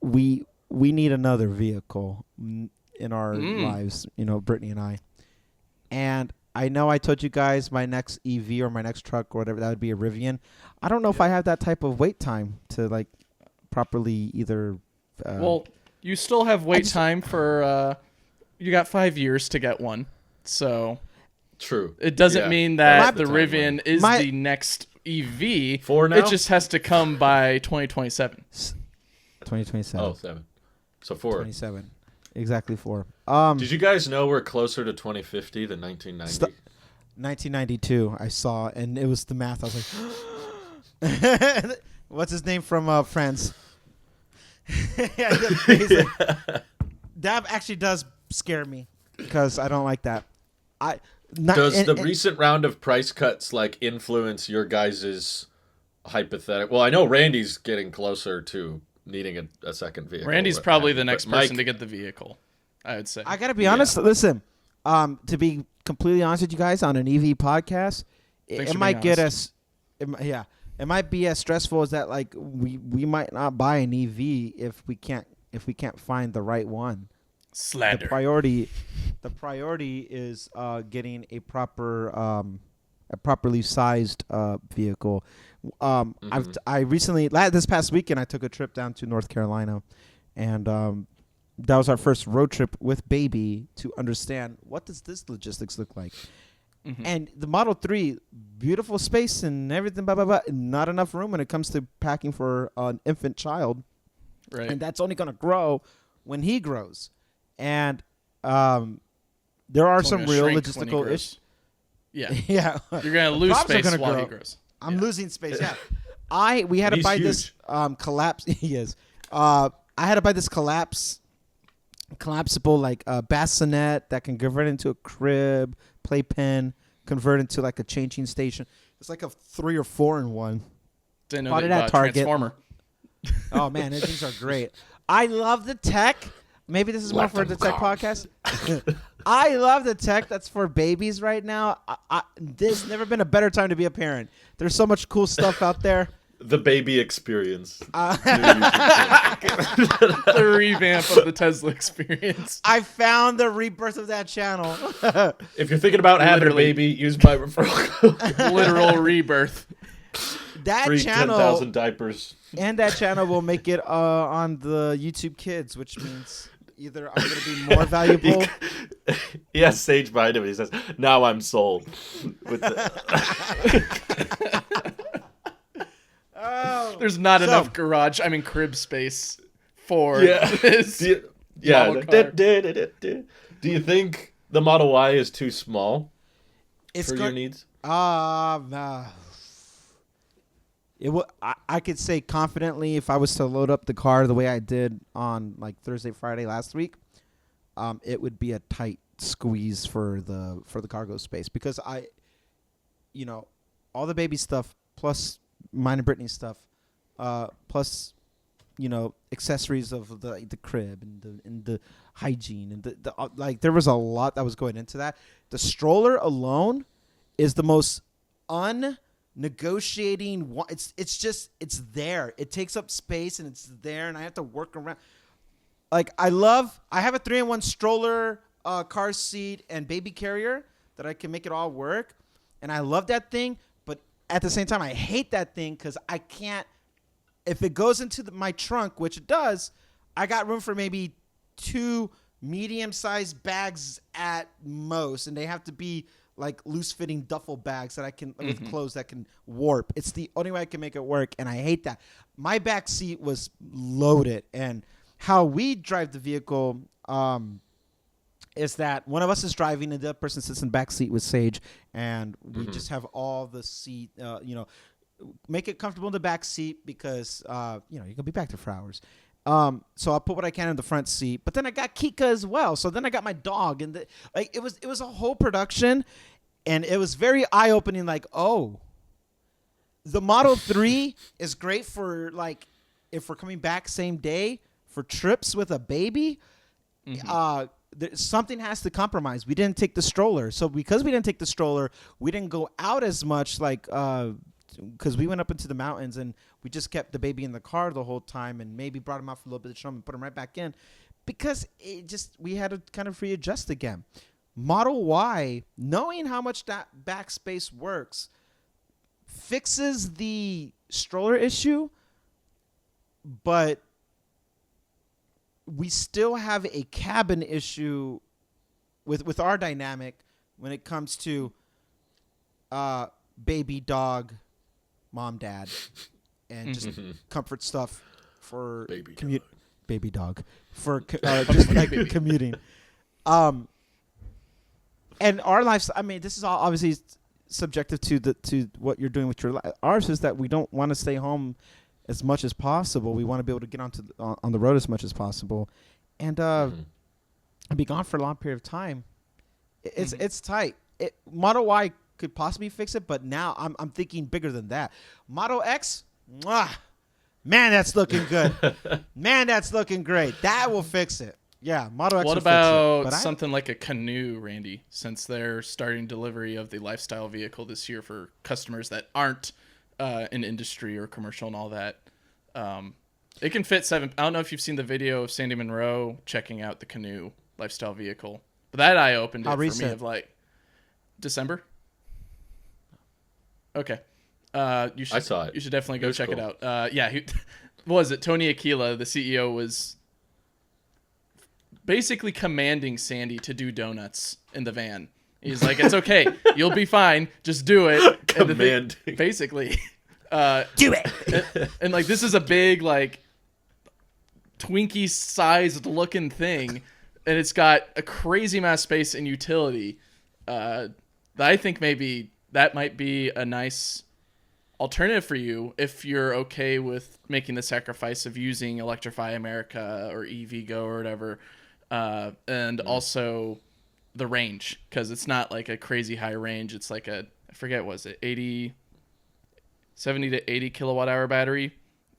we need another vehicle in our lives. Brittany and I. And I know I told you guys my next EV or my next truck or whatever, that would be a Rivian. I don't know if I have that type of wait time to like properly either. Well, you still have wait time for. You got 5 years to get one, so. True. It doesn't mean that the timeline. Rivian is the next EV. 4 now? It just has to come by 2027. 2027. Oh, 7. So 4. 27. Exactly 4. Did you guys know we're closer to 2050 than 1990? 1992, I saw, and it was the math. I was like, what's his name from Friends? That actually does scare me because I don't like that. Does the recent round of price cuts influence your guys' hypothetical? Well, I know Randy's getting closer to needing a second vehicle. Randy's probably the next person to get the vehicle, I would say. I gotta be honest. Listen, to be completely honest with you guys, on an EV podcast, it might get us. It might be as stressful as that. Like we might not buy an EV if we can't find the right one. Slander. The priority is getting a properly sized vehicle. I recently, this past weekend, I took a trip down to North Carolina, and that was our first road trip with baby to understand what does this logistics look like. Mm-hmm. And the Model 3, beautiful space and everything, blah, blah, blah, not enough room when it comes to packing for an infant child. Right. And that's only going to grow when he grows. And there are some real logistical issues. Yeah. Yeah. You're going to lose space while he grows. I'm losing space, yeah. We had to buy this collapse. He is. I had to buy this collapsible bassinet that can convert into a crib, playpen, convert into like a changing station. It's like a 3 or 4 in one. Didn't know bought that it at Target. Transformer. Oh man, these are great. I love the tech. Maybe this is more for the tech podcast. I love the tech that's for babies right now. There's never been a better time to be a parent. There's so much cool stuff out there. The baby experience. The revamp of the Tesla experience. I found the rebirth of that channel. If you're thinking about having a baby, use my referral code. Literal rebirth. That Free channel 10,000 diapers. And that channel will make it on the YouTube Kids, which means either I'm going to be more valuable. He has Sage behind him, and he says, "Now I'm sold." There's not enough crib space for this. Do you think The Model Y is too small It's for your needs. It will. I could say confidently if I was to load up the car the way I did on like Thursday, Friday last week, it would be a tight squeeze for the cargo space because all the baby stuff plus mine and Brittany's stuff, plus accessories of the crib and the hygiene and the like there was a lot that was going into that. The stroller alone is the most unnegotiating one. It's there. It takes up space and it's there and I have to work around. Like I have a 3-in-1 stroller, car seat and baby carrier that I can make it all work. And I love that thing, but at the same time I hate that thing cuz I can't. If it goes into my trunk, which it does, I got room for maybe 2 medium-sized bags at most, and they have to be like loose-fitting duffel bags that I can with clothes that can warp. It's the only way I can make it work, and I hate that. My back seat was loaded, and how we drive the vehicle is that one of us is driving, and the other person sits in the back seat with Sage, and we just have all the seat, make it comfortable in the back seat because you're gonna be back there for hours. So I'll put what I can in the front seat, but then I got Kika as well. So then I got my dog, and it was a whole production, and it was very eye opening. Like, oh, the Model 3 is great for like if we're coming back same day for trips with a baby. Something has to compromise. We didn't take the stroller, so because we didn't take the stroller, we didn't go out as much. Like because we went up into the mountains and we just kept the baby in the car the whole time and maybe brought him out for a little bit of show and put him right back in because we had to kind of readjust again. Model Y, knowing how much that backspace works, fixes the stroller issue, but we still have a cabin issue with our dynamic when it comes to baby, dog, mom, dad, and just comfort stuff for baby dog for just like commuting. And our lives, I mean, this is all obviously subjective to what you're doing with your life. Ours is that we don't want to stay home as much as possible. We want to be able to get on the road as much as possible, and be gone for a long period of time. It's tight. Model Y could possibly fix it, but now I'm thinking bigger than that. Model X, man, that's looking good. Man, that's looking great. That will fix it. Yeah, Model X. What will about fix it. something like a Canoe, Randy? Since they're starting delivery of the lifestyle vehicle this year for customers that aren't in industry or commercial and all that, it can fit 7. I don't know if you've seen the video of Sandy Monroe checking out the Canoe lifestyle vehicle, but that eye opened it for me of like December. Okay. I saw it. You should definitely go check cool. it out. What was it? Tony Aquila, the CEO, was basically commanding Sandy to do donuts in the van. He's like, it's okay. You'll be fine. Just do it. Commanding. Basically. Do it. And like, this is a big, like, Twinkie-sized looking thing. And it's got a crazy amount of space and utility. That I think maybe that might be a nice alternative for you if you're okay with making the sacrifice of using Electrify America or EVgo or whatever, and also the range, because it's not like a crazy high range. It's like I forget, was it 70 to 80 kilowatt hour battery,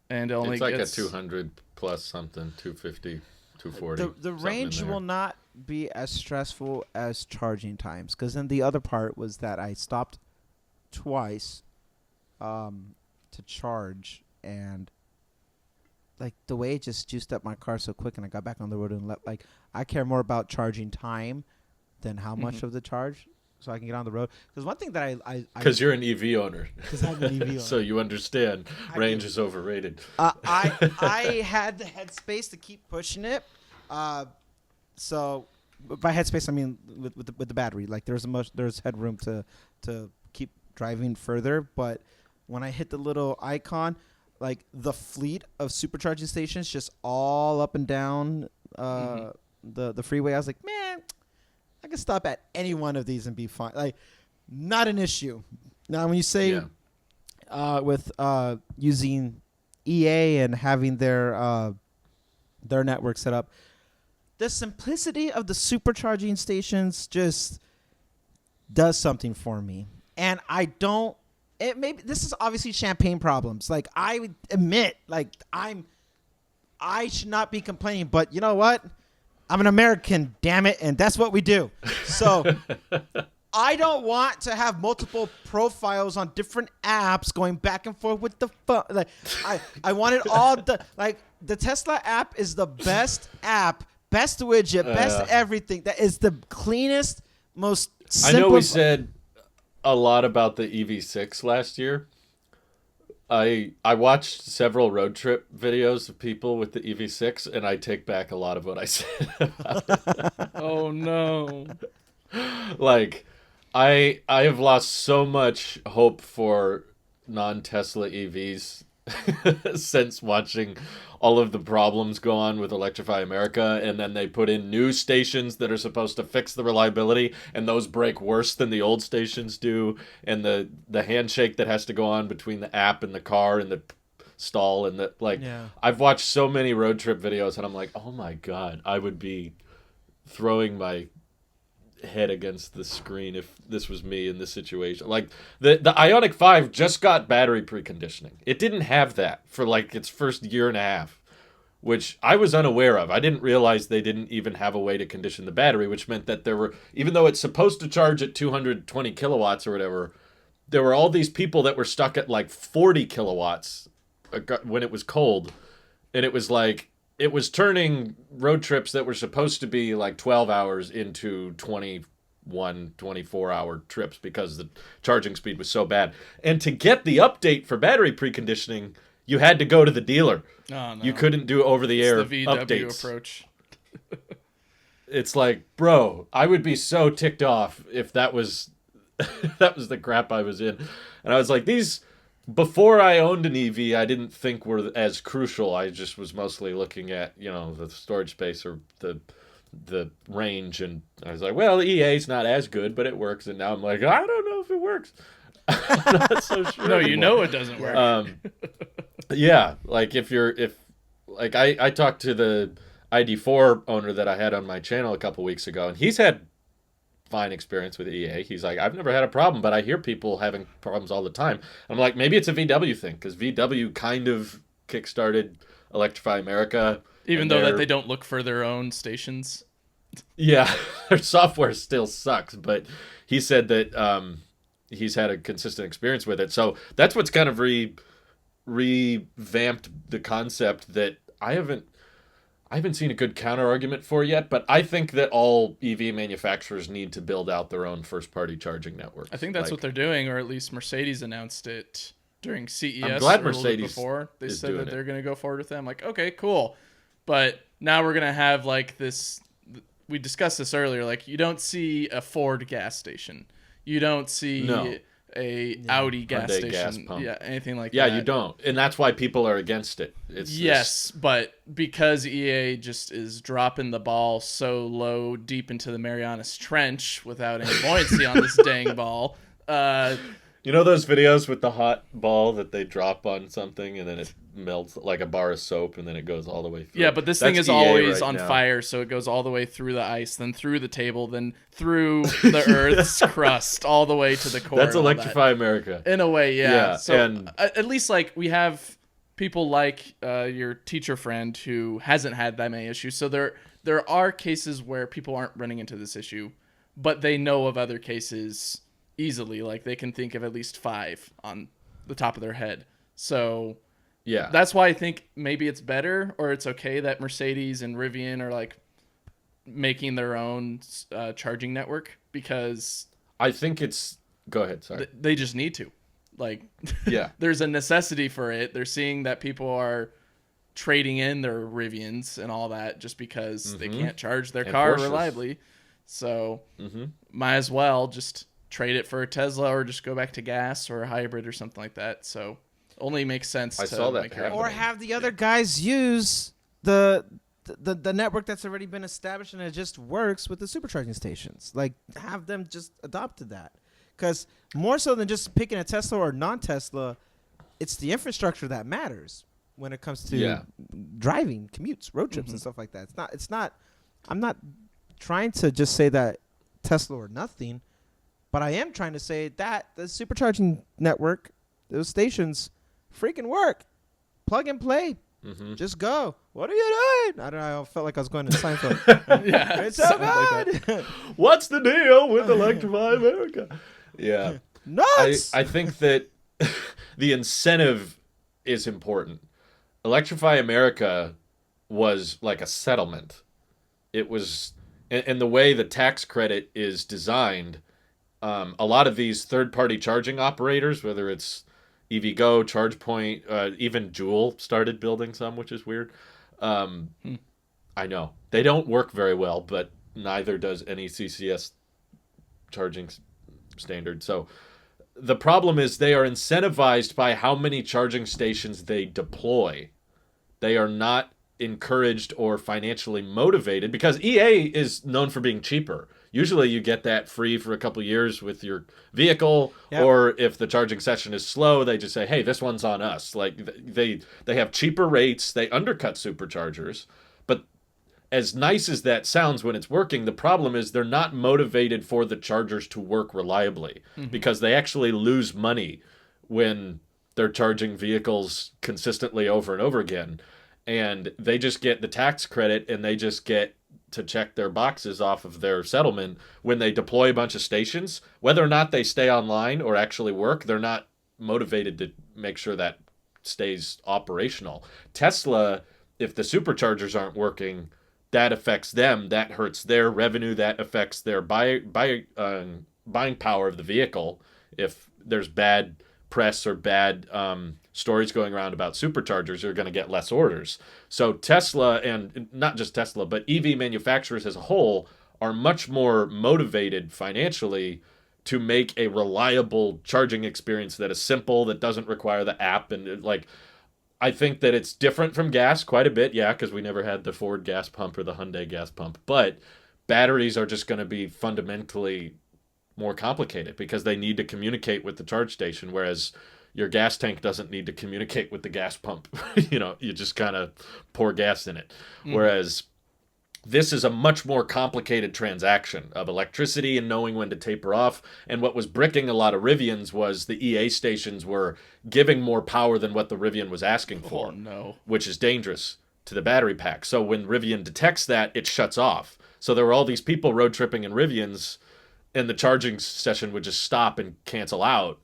and it only it's like gets a 200 plus something, 250, 240. The range will not be as stressful as charging times, because then the other part was that I stopped twice to charge, and like the way it just juiced up my car so quick, and I got back on the road and I care more about charging time than how much of the charge, so I can get on the road. Because one thing that because you're an EV owner, because I'm an EV owner, so you understand range is overrated. I had the headspace to keep pushing it. So by headspace I mean with the battery. Like there's headroom to keep driving further, but when I hit the little icon, like the fleet of supercharging stations just all up and down the freeway, I was like, man, I can stop at any one of these and be fine. Like, not an issue. Now, when you say with using EA and having their network set up, the simplicity of the supercharging stations just does something for me. And I don't. It maybe this is obviously champagne problems. Like, I would admit, like, I should not be complaining, but you know what? I'm an American, damn it, and that's what we do. So I don't want to have multiple profiles on different apps going back and forth with the phone. Like, I wanted all the Tesla app is the best app, best widget, best everything. That is the cleanest, most simple. I know we said a lot about the EV6 last year. I watched several road trip videos of people with the EV6, and I take back a lot of what I said about it. Oh no. Like, I have lost so much hope for non-Tesla EVs since watching all of the problems go on with Electrify America, and then they put in new stations that are supposed to fix the reliability, and those break worse than the old stations do, and the handshake that has to go on between the app and the car and the stall and I've watched so many road trip videos, and I'm like, oh my god, I would be throwing my head against the screen if this was me in this situation. Like, the Ioniq 5 just got battery preconditioning. It didn't have that for like its first year and a half, which I was unaware of. I didn't realize they didn't even have a way to condition the battery, which meant that there were, even though it's supposed to charge at 220 kilowatts or whatever, there were all these people that were stuck at like 40 kilowatts when it was cold. And it was like, it was turning road trips that were supposed to be like 12 hours into 21, 24-hour trips because the charging speed was so bad. And to get the update for battery preconditioning, you had to go to the dealer. Oh, no. You couldn't do over-the-air it's the VW updates. approach. It's like, bro, I would be so ticked off if that was that was the crap I was in. And I was like, these... Before I owned an EV, I didn't think were as crucial. I just was mostly looking at, you know, the storage space or the range, and I was like, well, EA's not as good, but it works. And now I'm like, I don't know if it works. I'm not so sure. No, anymore. you know it doesn't work. Yeah, like I talked to the ID4 owner that I had on my channel a couple weeks ago, and he's had fine experience with EA. He's like, I've never had a problem, but I hear people having problems all the time. I'm like, maybe it's a VW thing, because VW kind of kickstarted Electrify America. Even though that they don't look for their own stations. Yeah, their software still sucks, but he said that he's had a consistent experience with it. So that's what's kind of revamped the concept that I haven't seen a good counter argument for yet, but I think that all EV manufacturers need to build out their own first-party charging networks. I think that's what they're doing, or at least Mercedes announced it during CES. I'm glad Mercedes before they is said doing that it. they're going to go forward with them. Like, okay, cool, but now we're going to have like this. We discussed this earlier. Like, you don't see a Ford gas station, you don't see a Audi gas Hyundai station, gas pump. yeah, anything like that. Yeah, you don't, and that's why people are against it. It's but because EA just is dropping the ball so low deep into the Marianas Trench without any buoyancy on this dang ball. You know those videos with the hot ball that they drop on something and then it melts like a bar of soap and then it goes all the way through? Yeah, but this thing That's is EA always right on now. fire, so it goes all the way through the ice, then through the table, then through the Earth's crust, all the way to the core. That's and all Electrify America. that. In a way, yeah. Yeah, So and- at least like we have people like your teacher friend who hasn't had that many issues. So there are cases where people aren't running into this issue, but they know of other cases easily. Like, they can think of at least 5 on the top of their head. So Yeah. that's why I think maybe it's better, or it's okay that Mercedes and Rivian are like making their own charging network, because I think it's... Go ahead, sorry. they just need to. Like, Yeah. there's a necessity for it. They're seeing that people are trading in their Rivians and all that just because they can't charge their And car Porsches. reliably. So might as well just trade it for a Tesla, or just go back to gas or a hybrid or something like that. So only makes sense. I to saw that make your happen. own. Or have the other guys use the the network that's already been established and it just works with the supercharging stations. Like, have them just adopt to that. Because more so than just picking a Tesla or non-Tesla, it's the infrastructure that matters when it comes to driving, commutes, road trips, and stuff like that. It's not. I'm not trying to just say that Tesla or nothing, but I am trying to say that the supercharging network, those stations, freaking work. Plug and play. Just go. What are you doing? I don't know. I felt like I was going to Seinfeld. Yeah, It's so good. Like What's the deal with Electrify America? Yeah. Nuts. I think that the incentive is important. Electrify America was like a settlement. It was, and the way the tax credit is designed, a lot of these third-party charging operators, whether it's EVgo, ChargePoint, even Joule started building some, which is weird. I know. They don't work very well, but neither does any CCS charging standard. So the problem is they are incentivized by how many charging stations they deploy. They are not encouraged or financially motivated because EA is known for being cheaper. Usually you get that free for a couple years with your vehicle, or if the charging session is slow, they just say, hey, this one's on us. Like they have cheaper rates, they undercut superchargers. But as nice as that sounds when it's working, the problem is they're not motivated for the chargers to work reliably because they actually lose money when they're charging vehicles consistently over and over again. And they just get the tax credit and they just get to check their boxes off of their settlement when they deploy a bunch of stations. Whether or not they stay online or actually work, they're not motivated to make sure that stays operational. Tesla, if the superchargers aren't working, that affects them. That hurts their revenue. That affects their buying power of the vehicle. If there's bad press or bad stories going around about superchargers, you're going to get less orders. So Tesla, and not just Tesla, but EV manufacturers as a whole, are much more motivated financially to make a reliable charging experience that is simple, that doesn't require the app. And like, I think that it's different from gas quite a bit, because we never had the Ford gas pump or the Hyundai gas pump. But batteries are just going to be fundamentally more complicated because they need to communicate with the charge station, whereas your gas tank doesn't need to communicate with the gas pump. You just kind of pour gas in it. Whereas this is a much more complicated transaction of electricity and knowing when to taper off. And what was bricking a lot of Rivians was the EA stations were giving more power than what the Rivian was asking for, which is dangerous to the battery pack. So when Rivian detects that, it shuts off. So there were all these people road tripping in Rivians, and the charging session would just stop and cancel out,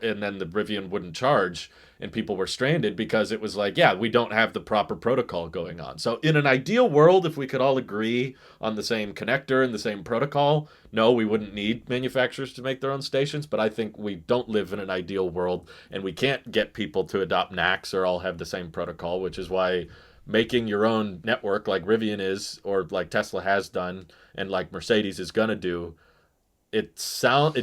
and then the Rivian wouldn't charge, and people were stranded because it was like, we don't have the proper protocol going on. So in an ideal world, if we could all agree on the same connector and the same protocol, no, we wouldn't need manufacturers to make their own stations. But I think we don't live in an ideal world, and we can't get people to adopt NACs or all have the same protocol, which is why making your own network like Rivian is, or like Tesla has done, and like Mercedes is going to do, it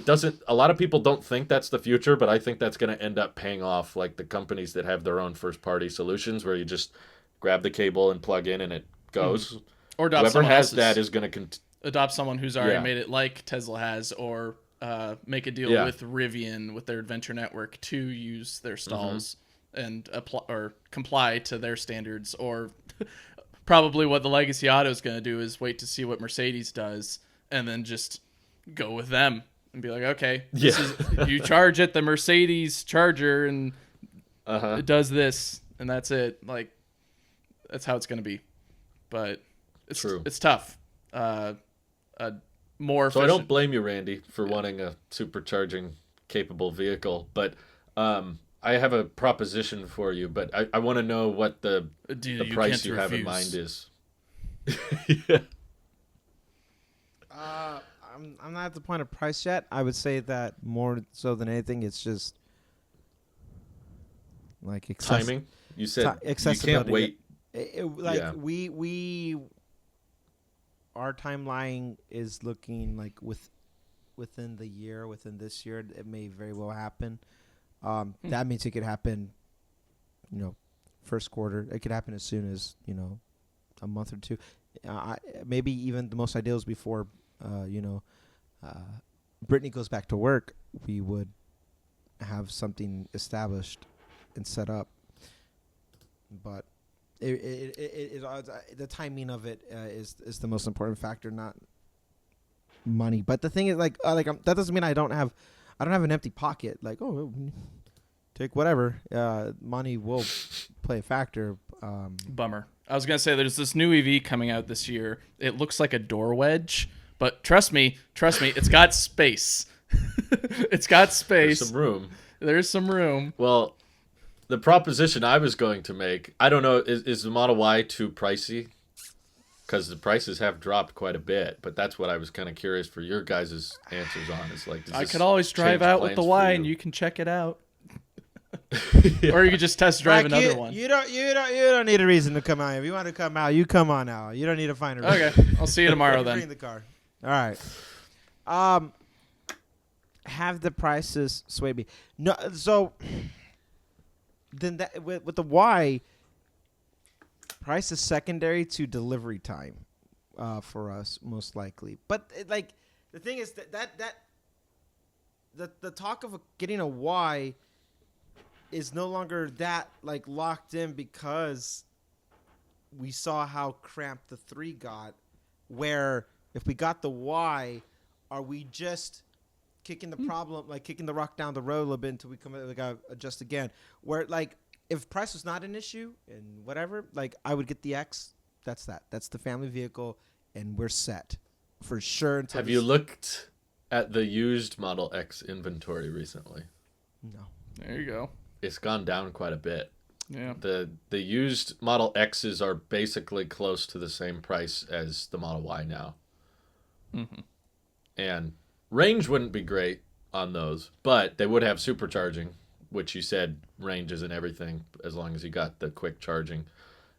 doesn't, a lot of people don't think that's the future, but I think that's going to end up paying off, like the companies that have their own first party solutions where you just grab the cable and plug in and it goes. Or adopt whoever someone has else's. that is going to Adopt someone who's already made it like Tesla has, or make a deal with Rivian with their Adventure Network to use their stalls and apply or comply to their standards. Or probably what the Legacy Auto is going to do is wait to see what Mercedes does and then just go with them and be like, okay, this is, you charge at the Mercedes charger and it does this and that's it. Like, that's how it's going to be. But it's true. It's tough. More efficient. So I don't blame you, Randy, for wanting a supercharging capable vehicle, but I have a proposition for you, but I want to know what the price you have in mind is. I'm not at the point of price yet. I would say that more so than anything, it's just like timing. You said you can't wait. We our timeline is looking like within the year, within this year, it may very well happen. That means it could happen, first quarter. It could happen as soon as, a month or two. Maybe even the most ideal is before, Brittany goes back to work, we would have something established and set up. But the timing of it is the most important factor, not money. But the thing is, that doesn't mean I don't have an empty pocket. Like, oh, take whatever. Money will play a factor. Bummer. I was gonna say there's this new EV coming out this year. It looks like a door wedge, but trust me, it's got space. It's got space. There's some room. There's some room. Well, the proposition I was going to make, I don't know, is the Model Y too pricey? Because the prices have dropped quite a bit, but that's what I was kind of curious for your guys' answers on. Is like, I could always drive out with the Y and you can check it out. Yeah. Or you could just test drive another one. You don't need a reason to come out. If you want to come out, you come on out. You don't need to find a reason. Okay, I'll see you tomorrow then. Bring the car. All right. Have the prices sway me? No. So then that with the Y, price is secondary to delivery time, for us most likely. But the thing is that the talk of getting a Y is no longer that locked in, because we saw how cramped the 3 got, where if we got the Y, are we just kicking the problem, kicking the rock down the road a little bit until we come adjust again? Where if price was not an issue and whatever, I would get the X. That's the family vehicle, and we're set for sure. Have you looked at the used Model X inventory recently? No. There you go. It's gone down quite a bit. Yeah. The used Model X's are basically close to the same price as the Model Y now. Mm-hmm. And range wouldn't be great on those, but they would have supercharging, which you said range isn't everything as long as you got the quick charging.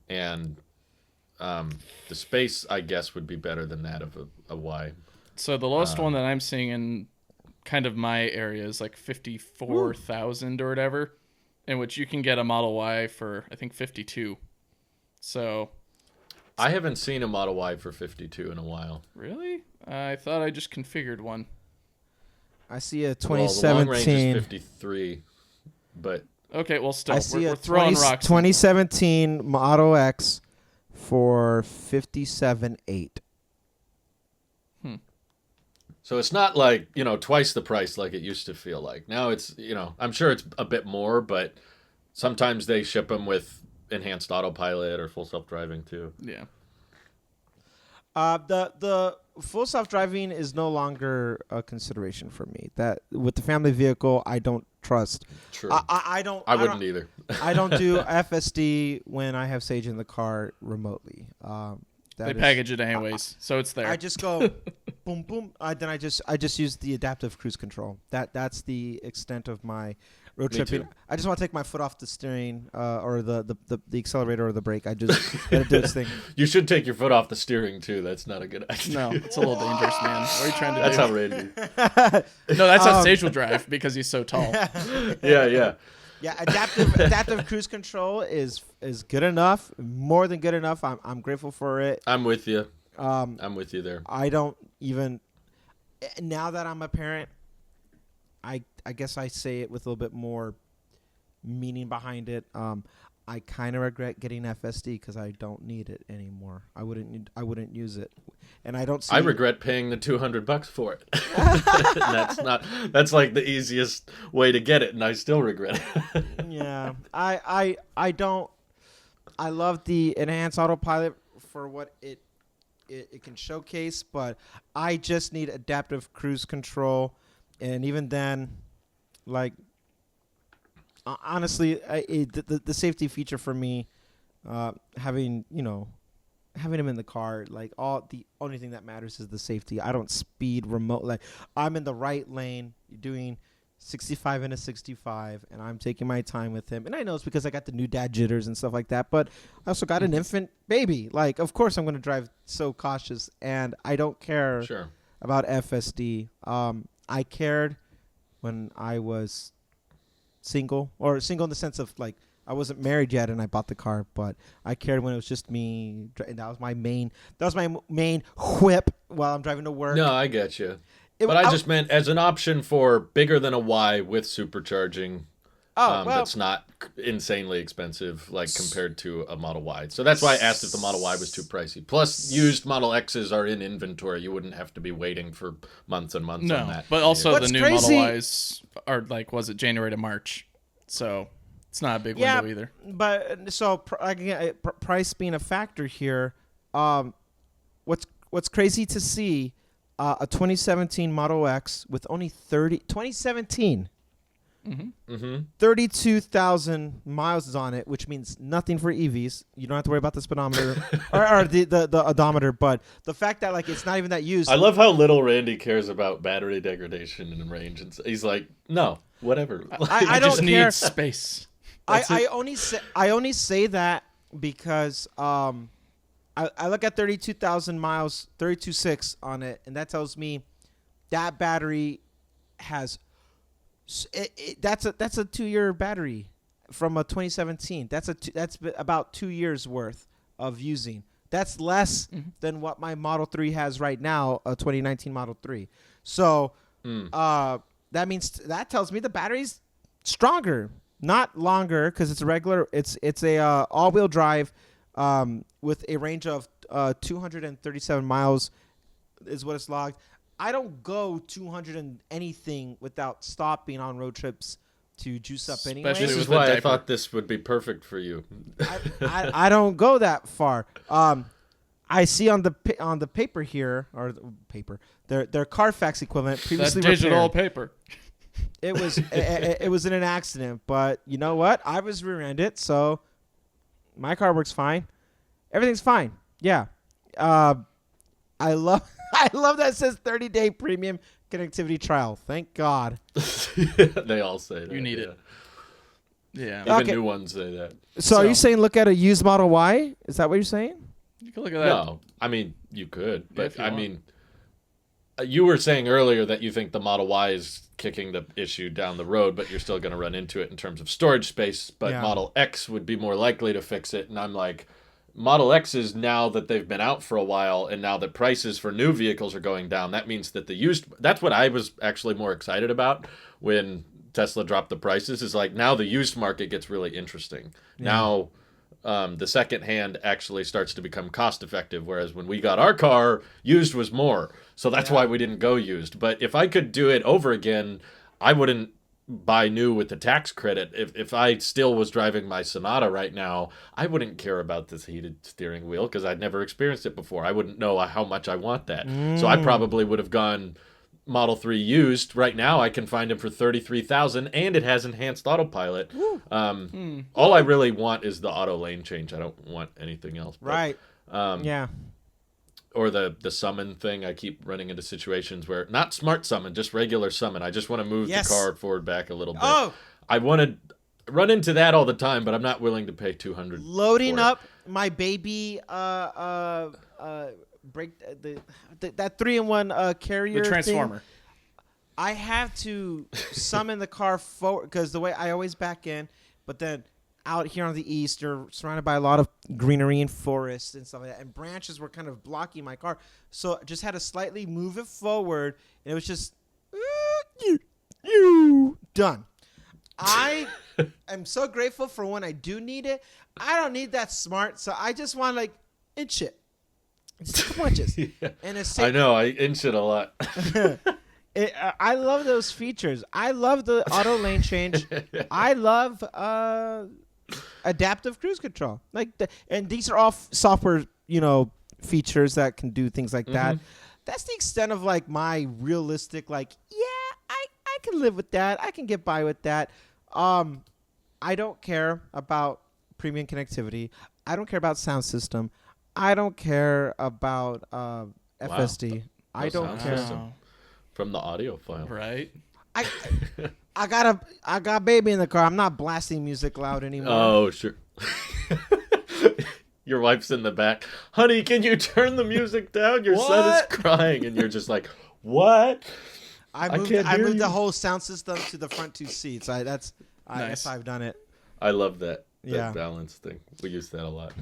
And the space, I guess, would be better than that of a Y. So the lowest one that I'm seeing in kind of my area is 54,000 or whatever, in which you can get a Model Y for, I think, 52. So I haven't seen a Model Y for 52 in a while. Really? I thought I just configured one. I see a 2017. Well, the long range is 53, but okay, well, still, I see we're a throwing rocks. 2017 Model X for 57.8. So it's not twice the price like it used to feel like. Now it's, I'm sure it's a bit more, but sometimes they ship them with enhanced autopilot or full self-driving too. Yeah. The full self-driving is no longer a consideration for me. That with the family vehicle, I don't trust. True. I wouldn't either. I don't do FSD when I have Sage in the car remotely. They package it anyways, so it's there. I just go boom, boom. Then I just use the adaptive cruise control. That's the extent of my road tripping. I just want to take my foot off the steering or the accelerator or the brake. I just let it do its thing. You should take your foot off the steering too. That's not a good idea. No, it's a little dangerous, man. What are you trying to That's do? how Randy. No, that's how Sage will drive because he's so tall. Yeah. Yeah, adaptive cruise control is good enough, more than good enough. I'm grateful for it. I'm with you. I'm with you there. I don't even now that I'm a parent, I guess I say it with a little bit more meaning behind it. I kind of regret getting FSD because I don't need it anymore. I wouldn't use it, and I don't. I regret paying the $200 for it. That's like the easiest way to get it, and I still regret it. Yeah, I don't. I love the enhanced autopilot for what it can showcase, but I just need adaptive cruise control, and even then, honestly, the safety feature for me, having him in the car, the only thing that matters is the safety. I don't speed remote. I'm in the right lane, doing 65 into 65, and I'm taking my time with him. And I know it's because I got the new dad jitters and stuff like that, but I also got an infant baby. Of course I'm going to drive so cautious, and I don't care about FSD. I cared when I was single in the sense of I wasn't married yet, and I bought the car, but I cared when it was just me. And that was my main. That was my main whip while I'm driving to work. No, I get you. It- But I just meant as an option for bigger than a Y with supercharging. That's not insanely expensive, like compared to a Model Y. So that's why I asked if the Model Y was too pricey. Plus, used Model X's are in inventory. You wouldn't have to be waiting for months and months on that. But also What's the new crazy- Model Ys are like, was it January to March? So it's not a big window either. But so again, price being a factor here. What's crazy to see a 2017 Model X with only 2017. 32,000 miles on it, which means nothing for EVs. You don't have to worry about the speedometer or the odometer. But the fact that like it's not even that used. I love how little Randy cares about battery degradation and range. And he's like, no, whatever. I just don't care. need space. I only say that because I look at 32,000 miles, 32.6 on it, and that tells me that battery has. That's a 2-year battery from a 2017. That's about 2 years worth of using. That's less than what my Model 3 has right now, a 2019 Model 3. So that means that tells me the battery's stronger, not longer, because it's a regular. It's a all-wheel drive with a range of 237 miles is what it's logged. I don't go 200 and anything without stopping on road trips to juice up anyway. Especially This with is the why I diaper. thought this would be perfect for you. I don't go that far. I see on the paper here, or the paper, their Carfax equivalent That previously digital repaired. paper. It was it was in an accident, but you know what? I was rear-ended, so my car works fine. Everything's fine. Yeah. I love that it says 30-day premium connectivity trial. Thank God. They all say that. You need it. Yeah. Even Okay. new ones say that. So are you saying look at a used Model Y? Is that what you're saying? You can look at that. No, I mean, you could. Yeah, But, if you I want. mean, you were saying earlier that you think the Model Y is kicking the issue down the road, but you're still going to run into it in terms of storage space. But Yeah. Model X would be more likely to fix it. And I'm like, Model X's, now that they've been out for a while and now that prices for new vehicles are going down, that means that the used, that's what I was actually more excited about when Tesla dropped the prices, is like now the used market gets really interesting. Now the second hand actually starts to become cost effective, whereas when we got our car, used was more. So that's why we didn't go used. But if I could do it over again, I wouldn't buy new with the tax credit. If I still was driving my Sonata right now, I wouldn't care about this heated steering wheel because I'd never experienced it before. I wouldn't know how much I want that. So I probably would have gone Model 3 used. Right now I can find them for $33,000 and it has enhanced autopilot. All I really want is the auto lane change. I don't want anything else. But, Right. Yeah. or the summon thing. I keep running into situations where not smart summon, just regular summon. I just want to move Yes. the car forward back a little bit. Oh, I want to run into that all the time, but I'm not willing to pay $200. loading for it. up my baby break that 3-in-1 carrier The thing. transformer. I have to summon the car forward because the way I always back in, but then out here on the east, you're surrounded by a lot of greenery and forests and stuff like that, and branches were kind of blocking my car. So I just had to slightly move it forward, and it was just done. I am so grateful for when I do need it. I don't need that smart, so I just want like inch it. Just a couple inches. And it's I know, I inch it a lot. I love those features. I love the auto lane change. I love adaptive cruise control. And these are all software, features that can do things like that. That's the extent of like my realistic, like, yeah, I can live with that. I can get by with that. I don't care about premium connectivity. I don't care about sound system. I don't care about FSD. I don't sound care. system. From the audio file. Right. I got baby in the car. I'm not blasting music loud anymore. Oh, sure. Your wife's in the back. Honey, can you turn the music down? Your son is What? crying. And you're just like, what? I can't moved hear the you. whole sound system to the front two seats. I guess Nice. I've done it. I love that. Yeah. balance thing. We use that a lot.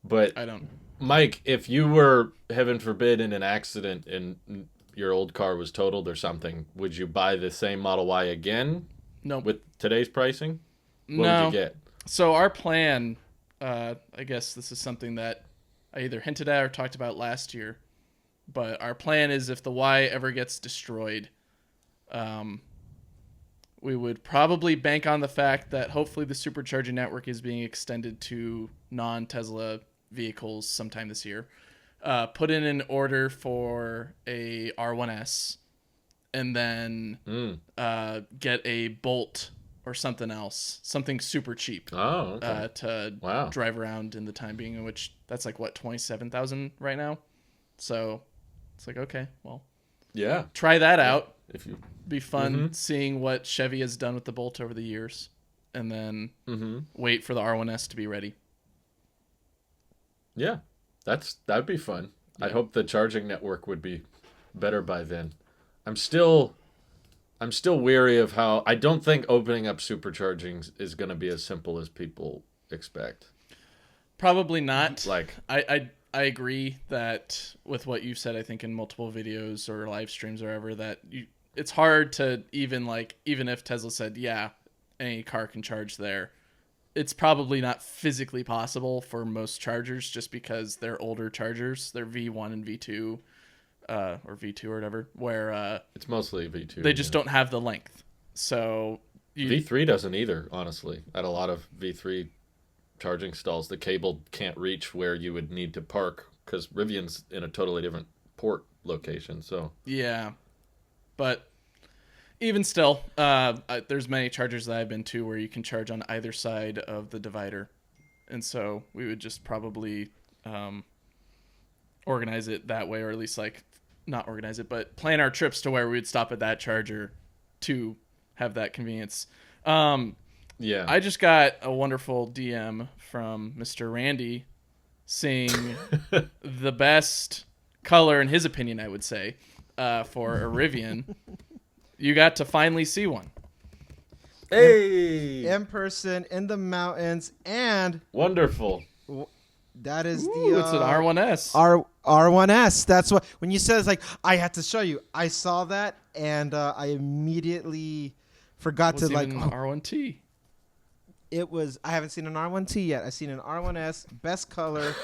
But I don't. Mike, if you were, heaven forbid, in an accident and your old car was totaled or something, would you buy the same Model Y again No. with today's pricing? What No. would you get? So our plan, I guess this is something that I either hinted at or talked about last year, but our plan is if the Y ever gets destroyed, we would probably bank on the fact that hopefully the supercharging network is being extended to non-Tesla vehicles sometime this year. Put in an order for a R1S, and then get a Bolt or something else, something super cheap. Oh, okay. To drive around in the time being, in which that's like what, 27,000 right now. So it's like, okay, well, Yeah. try that out. If you Be fun seeing what Chevy has done with the Bolt over the years, and then wait for the R1S to be ready. Yeah. That'd be fun. I hope the charging network would be better by then. I'm still weary of how I don't think opening up supercharging is going to be as simple as people expect. Probably not. Like, I agree that with what you've said, I think in multiple videos or live streams or whatever, that it's hard to even if Tesla said, yeah, any car can charge there, it's probably not physically possible for most chargers just because they're older chargers. They're V1 and V2 or V2 or whatever, where it's mostly V2. they just don't have the length. So V3 doesn't either, honestly. At a lot of V3 charging stalls, the cable can't reach where you would need to park because Rivian's in a totally different port location. So yeah, but even still, there's many chargers that I've been to where you can charge on either side of the divider, and so we would just probably organize it that way, or at least not organize it, but plan our trips to where we would stop at that charger to have that convenience. yeah, I just got a wonderful DM from Mr. Randy saying the best color, in his opinion, I would say, for a Rivian. You got to finally see one. hey, In person, in the mountains, and wonderful. that is Ooh, it's an R1S. R1S. That's what, when you said it's like, I had to show you. I saw that, and I immediately forgot What's to like. even an R1T? It was. I haven't seen an R1T yet. I've seen an R1S, best color,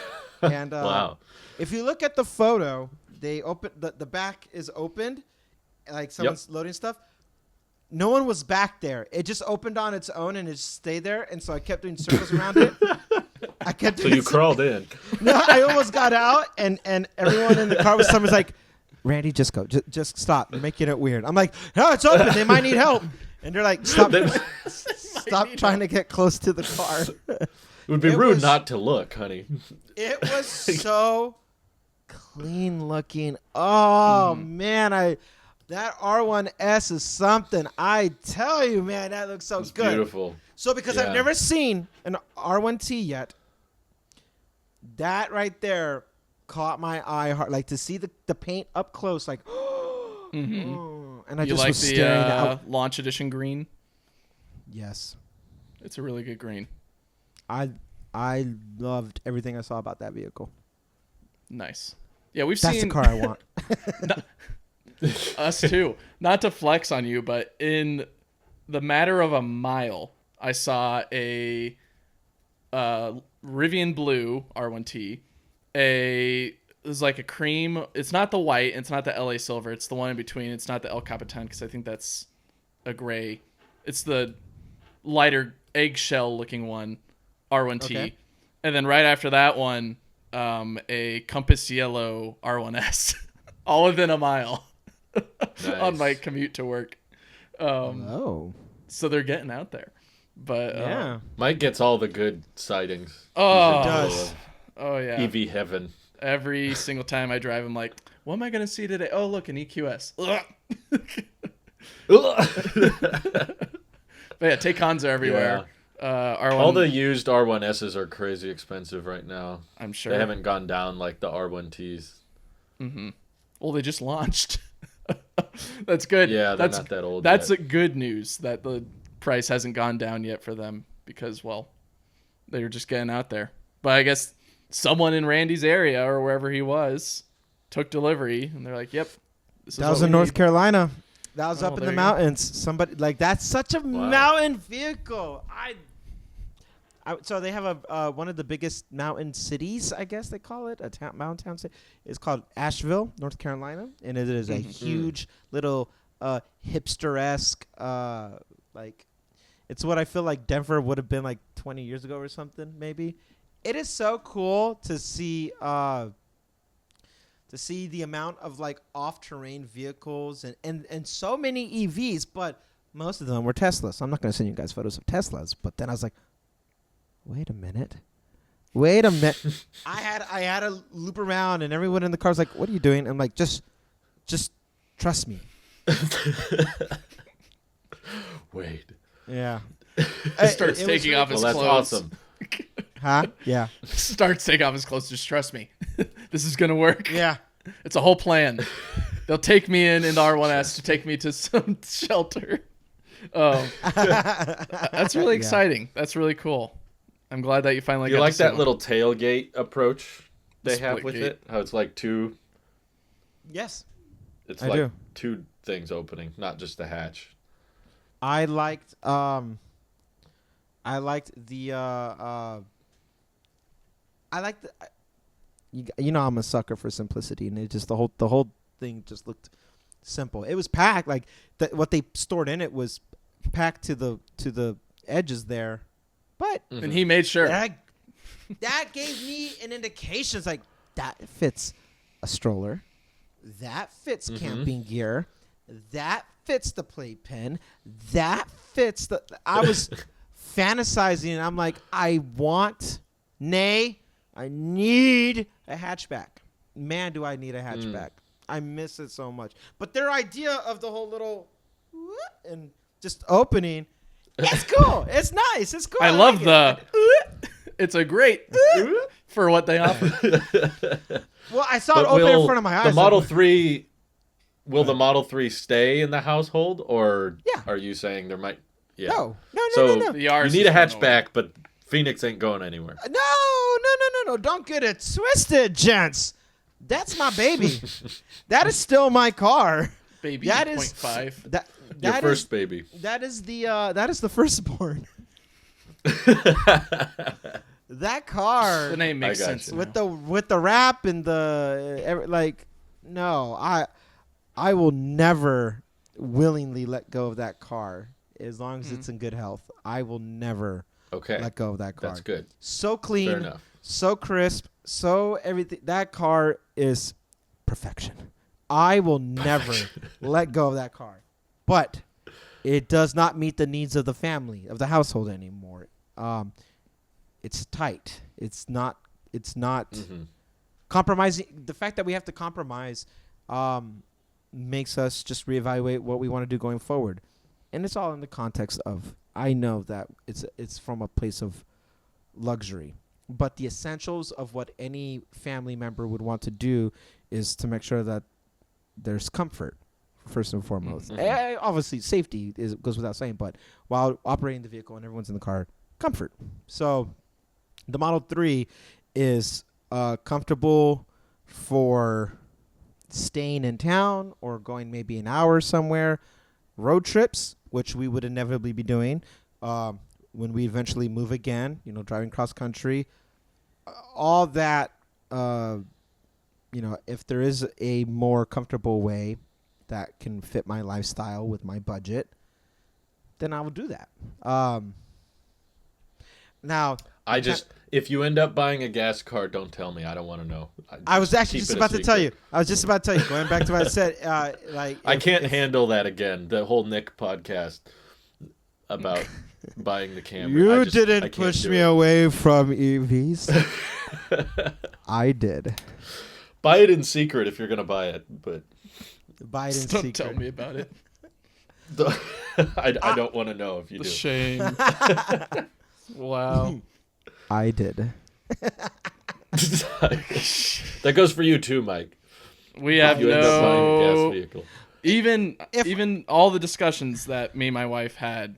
and Wow. If you look at the photo, they open the back is opened, like someone's loading stuff. No one was back there. It just opened on its own and it just stayed there. And so I kept doing circles around it. I kept. So you crawled in. No, I almost got out, and everyone in the car was like, "Randy, just go, just stop. You're making it weird." I'm like, "No, it's open. They might need help." And they're like, "Stop, stop trying to get close to the car." It would be rude not to look, honey. It was so clean looking. Oh man, that R1S is something. I tell you, man, that looks so good. Beautiful. So because I've never seen an R1T yet, that right there caught my eye hard. Like to see the paint up close, like, and I You just like was the staring out. launch edition green? Yes, It's a really good green. I loved everything I saw about that vehicle. Nice. Yeah, we've That's seen the car I want. us too. Not to flex on you, but in the matter of a mile, I saw a Rivian Blue R1T. It was like a cream. It's not the white. It's not the LA Silver. It's the one in between. It's not the El Capitan because I think that's a gray. It's the lighter eggshell looking one, R1T. Okay. And then right after that one, a Compass Yellow R1S. All within a mile. On my commute to work. So they're getting out there. But Yeah. Mike gets all the good sightings. Oh, He's in does. Oh yeah. EV heaven. Every single time I drive, I'm like, what am I going to see today? Oh, look, an EQS. But yeah, Taycans are everywhere. R1, All the used R1Ss are crazy expensive right now. I'm sure. They haven't gone down like the R1Ts. Mm-hmm. Well, they just launched. That's good. Yeah, they're that's not that old That's yet. a good news that the price hasn't gone down yet for them because, well, They were just getting out there. But I guess someone in Randy's area or wherever he was took delivery, and they're like, "Yep, this is That was what in we North need." Carolina. That was Oh, up in there the you go. mountains. Somebody like that's such a mountain vehicle. So they have a one of the biggest mountain cities, I guess they call it, a mountain town city. It's called Asheville, North Carolina, and it is a huge little hipster-esque like. It's what I feel like Denver would have been like 20 years ago or something, maybe. It is so cool to see the amount of like off-terrain vehicles and so many EVs, but most of them were Teslas. I'm not going to send you guys photos of Teslas, but then I was like, wait a minute. I had to loop around, and everyone in the car was like, what are you doing? I'm like, just trust me. Wait. Yeah. Starts taking off his Well, that's clothes. awesome. Huh? Yeah. Starts taking off his clothes. Just trust me. This is going to work. Yeah. It's a whole plan. They'll take me in the R1S to take me to some shelter. That's really exciting. That's really cool. I'm glad that you finally Do you got like to see that one. little tailgate approach they have Split with gate. it? How it's like two. Yes. It's I like do. two things opening, not just the hatch. I liked the you know I'm a sucker for simplicity, and it just the whole thing just looked simple. It was packed like what they stored in it was packed to the edges there, but And he made sure. that gave me an indication. It's like that fits a stroller, that fits camping gear, that fits the playpen, that fits the. I was fantasizing, and I'm like, I need a hatchback. Man, do I need a hatchback. I miss it so much. But their idea of the whole little and just opening, it's cool. It's nice. It's cool. I love like it. it's a great for what they offer. Well, I saw it open in front of my eyes. The Model 3, will the Model 3 stay in the household, or Yeah. are you saying there might... Yeah. No. So The you Yaris need a is going hatchback, but Phoenix ain't going anywhere. No. Don't get it twisted, gents. That's my baby. That is still my car. Baby That is 0.5. that Your that first is baby. that is the firstborn. That car The name makes I got sense. you. now. with the wrap and the like. No, I will never willingly let go of that car as long as it's in good health. I will never Okay. let go of that car. That's good. So clean, Fair enough. so crisp, so everything. That car is perfection. I will never let go of that car. But it does not meet the needs of the family, of the household anymore. It's tight. It's not compromising. The fact that we have to compromise makes us just reevaluate what we want to do going forward. And it's all in the context of, I know that it's from a place of luxury, but the essentials of what any family member would want to do is to make sure that there's comfort first and foremost. Obviously, safety goes without saying, but while operating the vehicle and everyone's in the car, comfort. So the Model 3 is comfortable for staying in town or going maybe an hour somewhere, road trips, which we would inevitably be doing when we eventually move again, driving cross country, all that, if there is a more comfortable way that can fit my lifestyle with my budget, then I will do that. Now, if you end up buying a gas car, don't tell me. I don't want to know. I was actually keep just it a about to tell you. secret. Going back to what I said, I can't handle that again. The whole Nick podcast about buying the Camry. You I didn't can't push do me it. away from EVs. I did. Buy it in secret if you're gonna buy it, but Buy it in Don't secret. tell me about it. I don't want to know if you The do. shame. Wow. I did. That goes for you too, Mike. We have You end up buying a gas no. vehicle. Even all the discussions that me and my wife had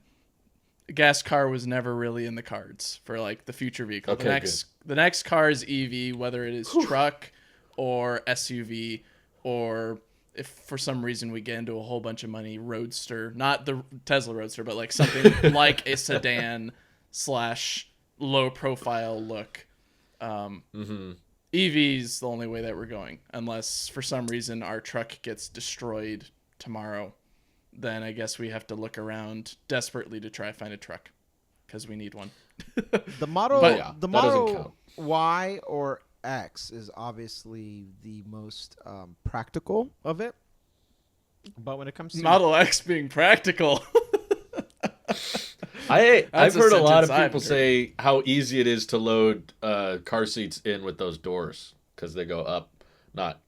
a gas car was never really in the cards for like the future vehicle. Okay, the next car is EV, whether it is truck or SUV, or if for some reason we get into a whole bunch of money, roadster, not the Tesla Roadster, but like something like a sedan / low profile look. EV's the only way that we're going, unless for some reason our truck gets destroyed tomorrow. Then I guess we have to look around desperately to try to find a truck because we need one. The Model, But the that doesn't Model count. Y or X is obviously the most practical of it. But when it comes to Model X being practical. I've That's a heard a lot of sentence I've people heard. say how easy it is to load car seats in with those doors because they go up, not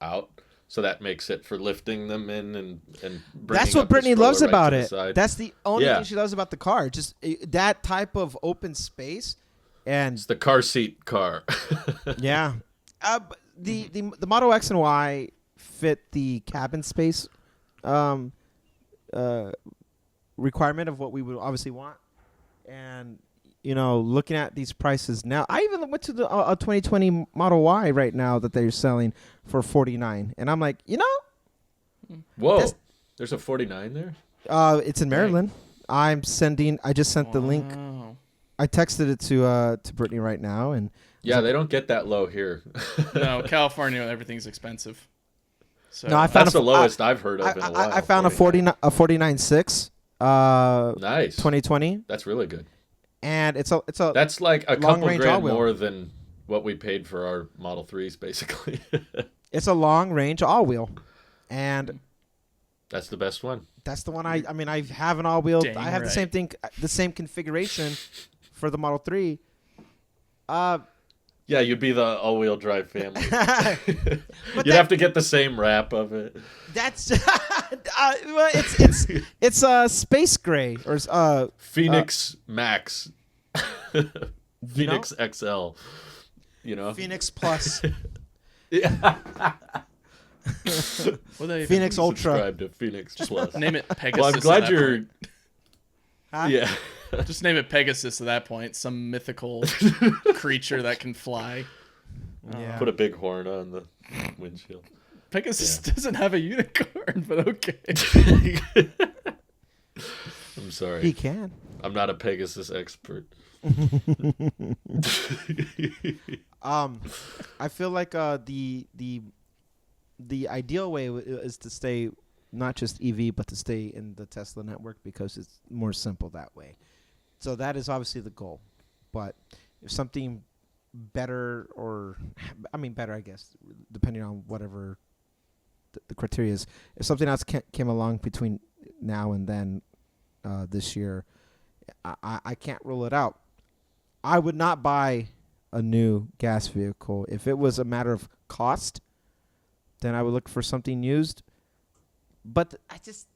out. So that makes it for lifting them in and bringing that's what up the Brittany stroller loves right about to the it. side. That's the only Yeah. thing she loves about the car. Just that type of open space. And It's the car seat car. yeah, the Model X and Y fit the cabin space requirement of what we would obviously want. And looking at these prices now, I even went to the 2020 Model Y right now that they're selling for $49, and I'm like, Whoa, That's- there's a 49 there? it's in Maryland. I just sent the link. Wow. I texted it to Brittany right now, and Yeah, they don't get that low here. No, California, everything's expensive. So No, I found That's the lowest I've heard of in a while. I found a 49.6 Nice. 2020, That's really good. and it's a That's like a Long couple range grand all-wheel. more than what we paid for our Model 3s, basically. it's a long range all wheel, and That's the best one. that's the one I have an all wheel. Dang I have the right. same thing, the same configuration for the Model 3. Yeah, you'd be the all-wheel drive family. But You'd have to get the same wrap of it. That's well, it's space gray or Phoenix Max. Phoenix XL. You know? Phoenix Plus, Yeah. what they Phoenix Ultra. Subscribe to Phoenix Plus. name it Pegasus. Well, I'm at glad that you're... point. Huh? Yeah. Just name it Pegasus at that point. Some mythical creature that can fly. Yeah. Put a big horn on the windshield. Pegasus doesn't have a unicorn, but okay. I'm sorry. He can. I'm not a Pegasus expert. I feel like the ideal way is to stay not just EV but to stay in the Tesla network because it's more simple that way. So that is obviously the goal. But if something better, or better, I guess, depending on whatever the criteria is, if something else came along between now and then this year, I can't rule it out. I would not buy a new gas vehicle. If it was a matter of cost, then I would look for something used. But I just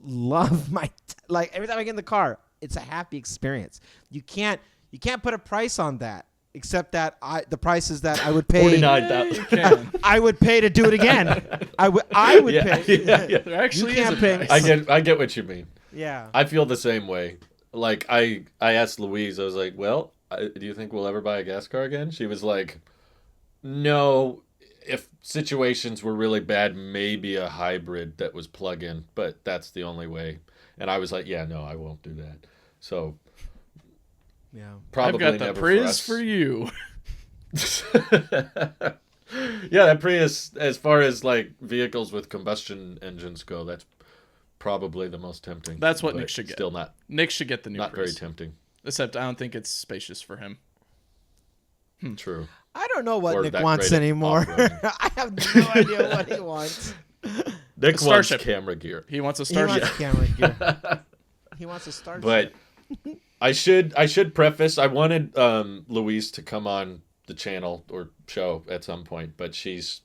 love my like every time I get in the car, it's a happy experience. You can't put a price on that, except that the prices that I would pay. 49,000. You can. I would pay to do it again. I would Yeah, pay. yeah. There actually You is can't a pay- price. I get what you mean. Yeah. I feel the same way. Like I asked Louise, I was like, "Well, do you think we'll ever buy a gas car again?" She was like, "No, if situations were really bad, maybe a hybrid that was plug-in, but that's the only way." And I was like, "Yeah, no, I won't do that." So Yeah. probably I've got the never Prius us. for you. Yeah, that Prius, as far as like vehicles with combustion engines go, that's probably the most tempting. That's what but Nick should get. Still not Nick should get the new not very Prius. tempting. Except I don't think it's spacious for him. True. I don't know what Or Nick that wants great at anymore. off-roading. I have no idea what he wants. Nick wants Starship. camera gear. He wants a He wants Starship. camera gear. He wants a Starship. But I should preface, I wanted Louise to come on the channel or show at some point, but she's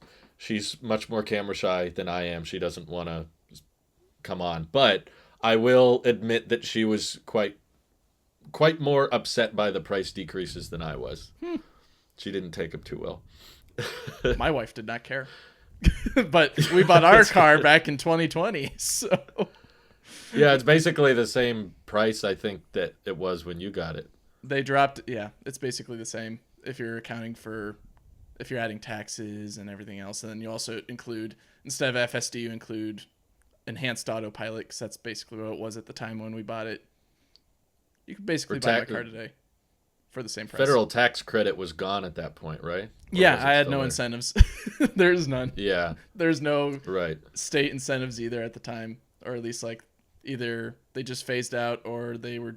much more camera shy than I am. She doesn't want to come on. But I will admit that she was quite more upset by the price decreases than I was. She didn't take them too well. My wife did not care. But we bought our car back in 2020, so Yeah, it's basically the same price I think that it was when you got it. They dropped, yeah, it's basically the same if you're if you're adding taxes and everything else. And then you also include, instead of FSD, you include enhanced autopilot, because that's basically what it was at the time when we bought it. You could basically buy my car today for the same price. Federal tax credit was gone at that point, right? Or yeah, was it I had still no there? incentives. There's none. Yeah, There's no right. state incentives either at the time, or at least like either they just phased out or they were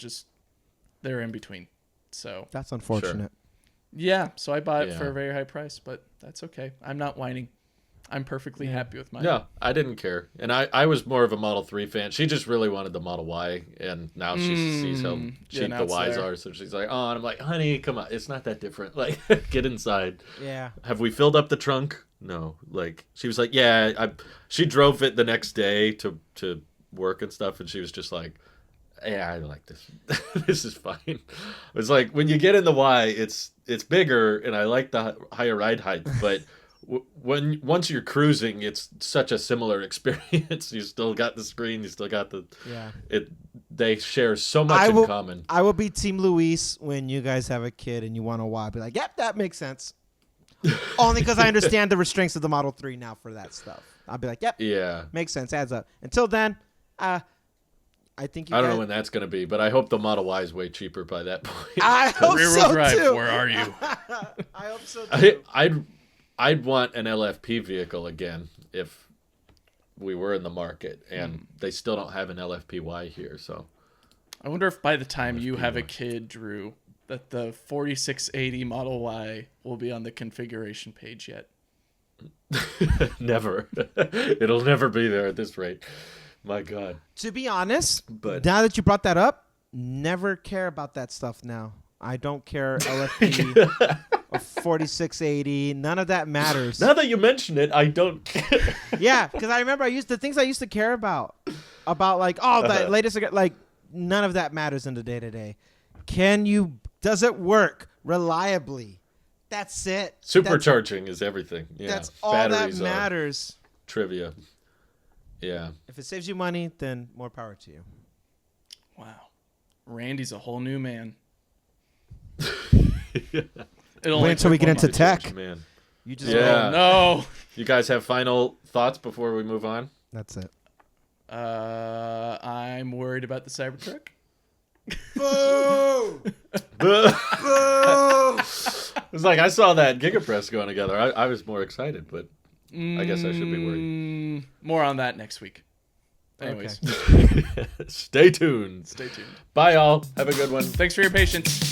in between. So That's unfortunate. yeah, so I bought it for Yeah. a very high price, but that's okay. I'm not whining. I'm perfectly happy with mine. No, I didn't care. And I was more of a Model 3 fan. She just really wanted the Model Y, and now she sees how cheap now the it's Ys there. are. So she's like, oh, and I'm like, honey, come on. It's not that different. Like, get inside. Yeah. Have we filled up the trunk? No. Like, she was like, yeah. She drove it the next day to work and stuff, and she was just like, yeah, I like this. This is fine. It's like, when you get in the Y, it's bigger, and I like the higher ride height, but once you're cruising, it's such a similar experience. You still got the screen, you still got the they share so much in common. I will be Team Luis when you guys have a kid and you want to Y. Be like, yep, that makes sense. Only because I understand the restraints of the Model 3 now for that stuff. I'll be like, yep, Yeah, makes sense, adds up. Until then, I think I don't know when that's gonna be, but I hope the Model Y is way cheaper by that point. I hope Rear wheel so drive, too. where are you? I hope so too. I'd want an LFP vehicle again if we were in the market, and they still don't have an LFPY here. So I wonder if by the time you have a kid, Drew, that the 4680 Model Y will be on the configuration page yet. never, it'll never be there at this rate. My God. To be honest, But now that you brought that up, never care about that stuff now. I don't care LFP or 4680. None of that matters. now that you mention it, I don't care. Yeah, because I remember the things I used to care about like, oh, the latest, like, none of that matters in the day to day. Does it work reliably? That's it. Supercharging is everything. Yeah, That's all batteries that matters. are trivia. Yeah. If it saves you money, then more power to you. Wow. Randy's a whole new man. Wait until we get into tech. Man. You just Yeah. Oh, no. You guys have final thoughts before we move on? That's it. I'm worried about the Cybertruck. Boo! It's like I saw that Gigapress going together. I was more excited, but I guess I should be worried. More on that next week. Anyways, Stay tuned. stay tuned. Bye, all. Have a good one. Thanks for your patience.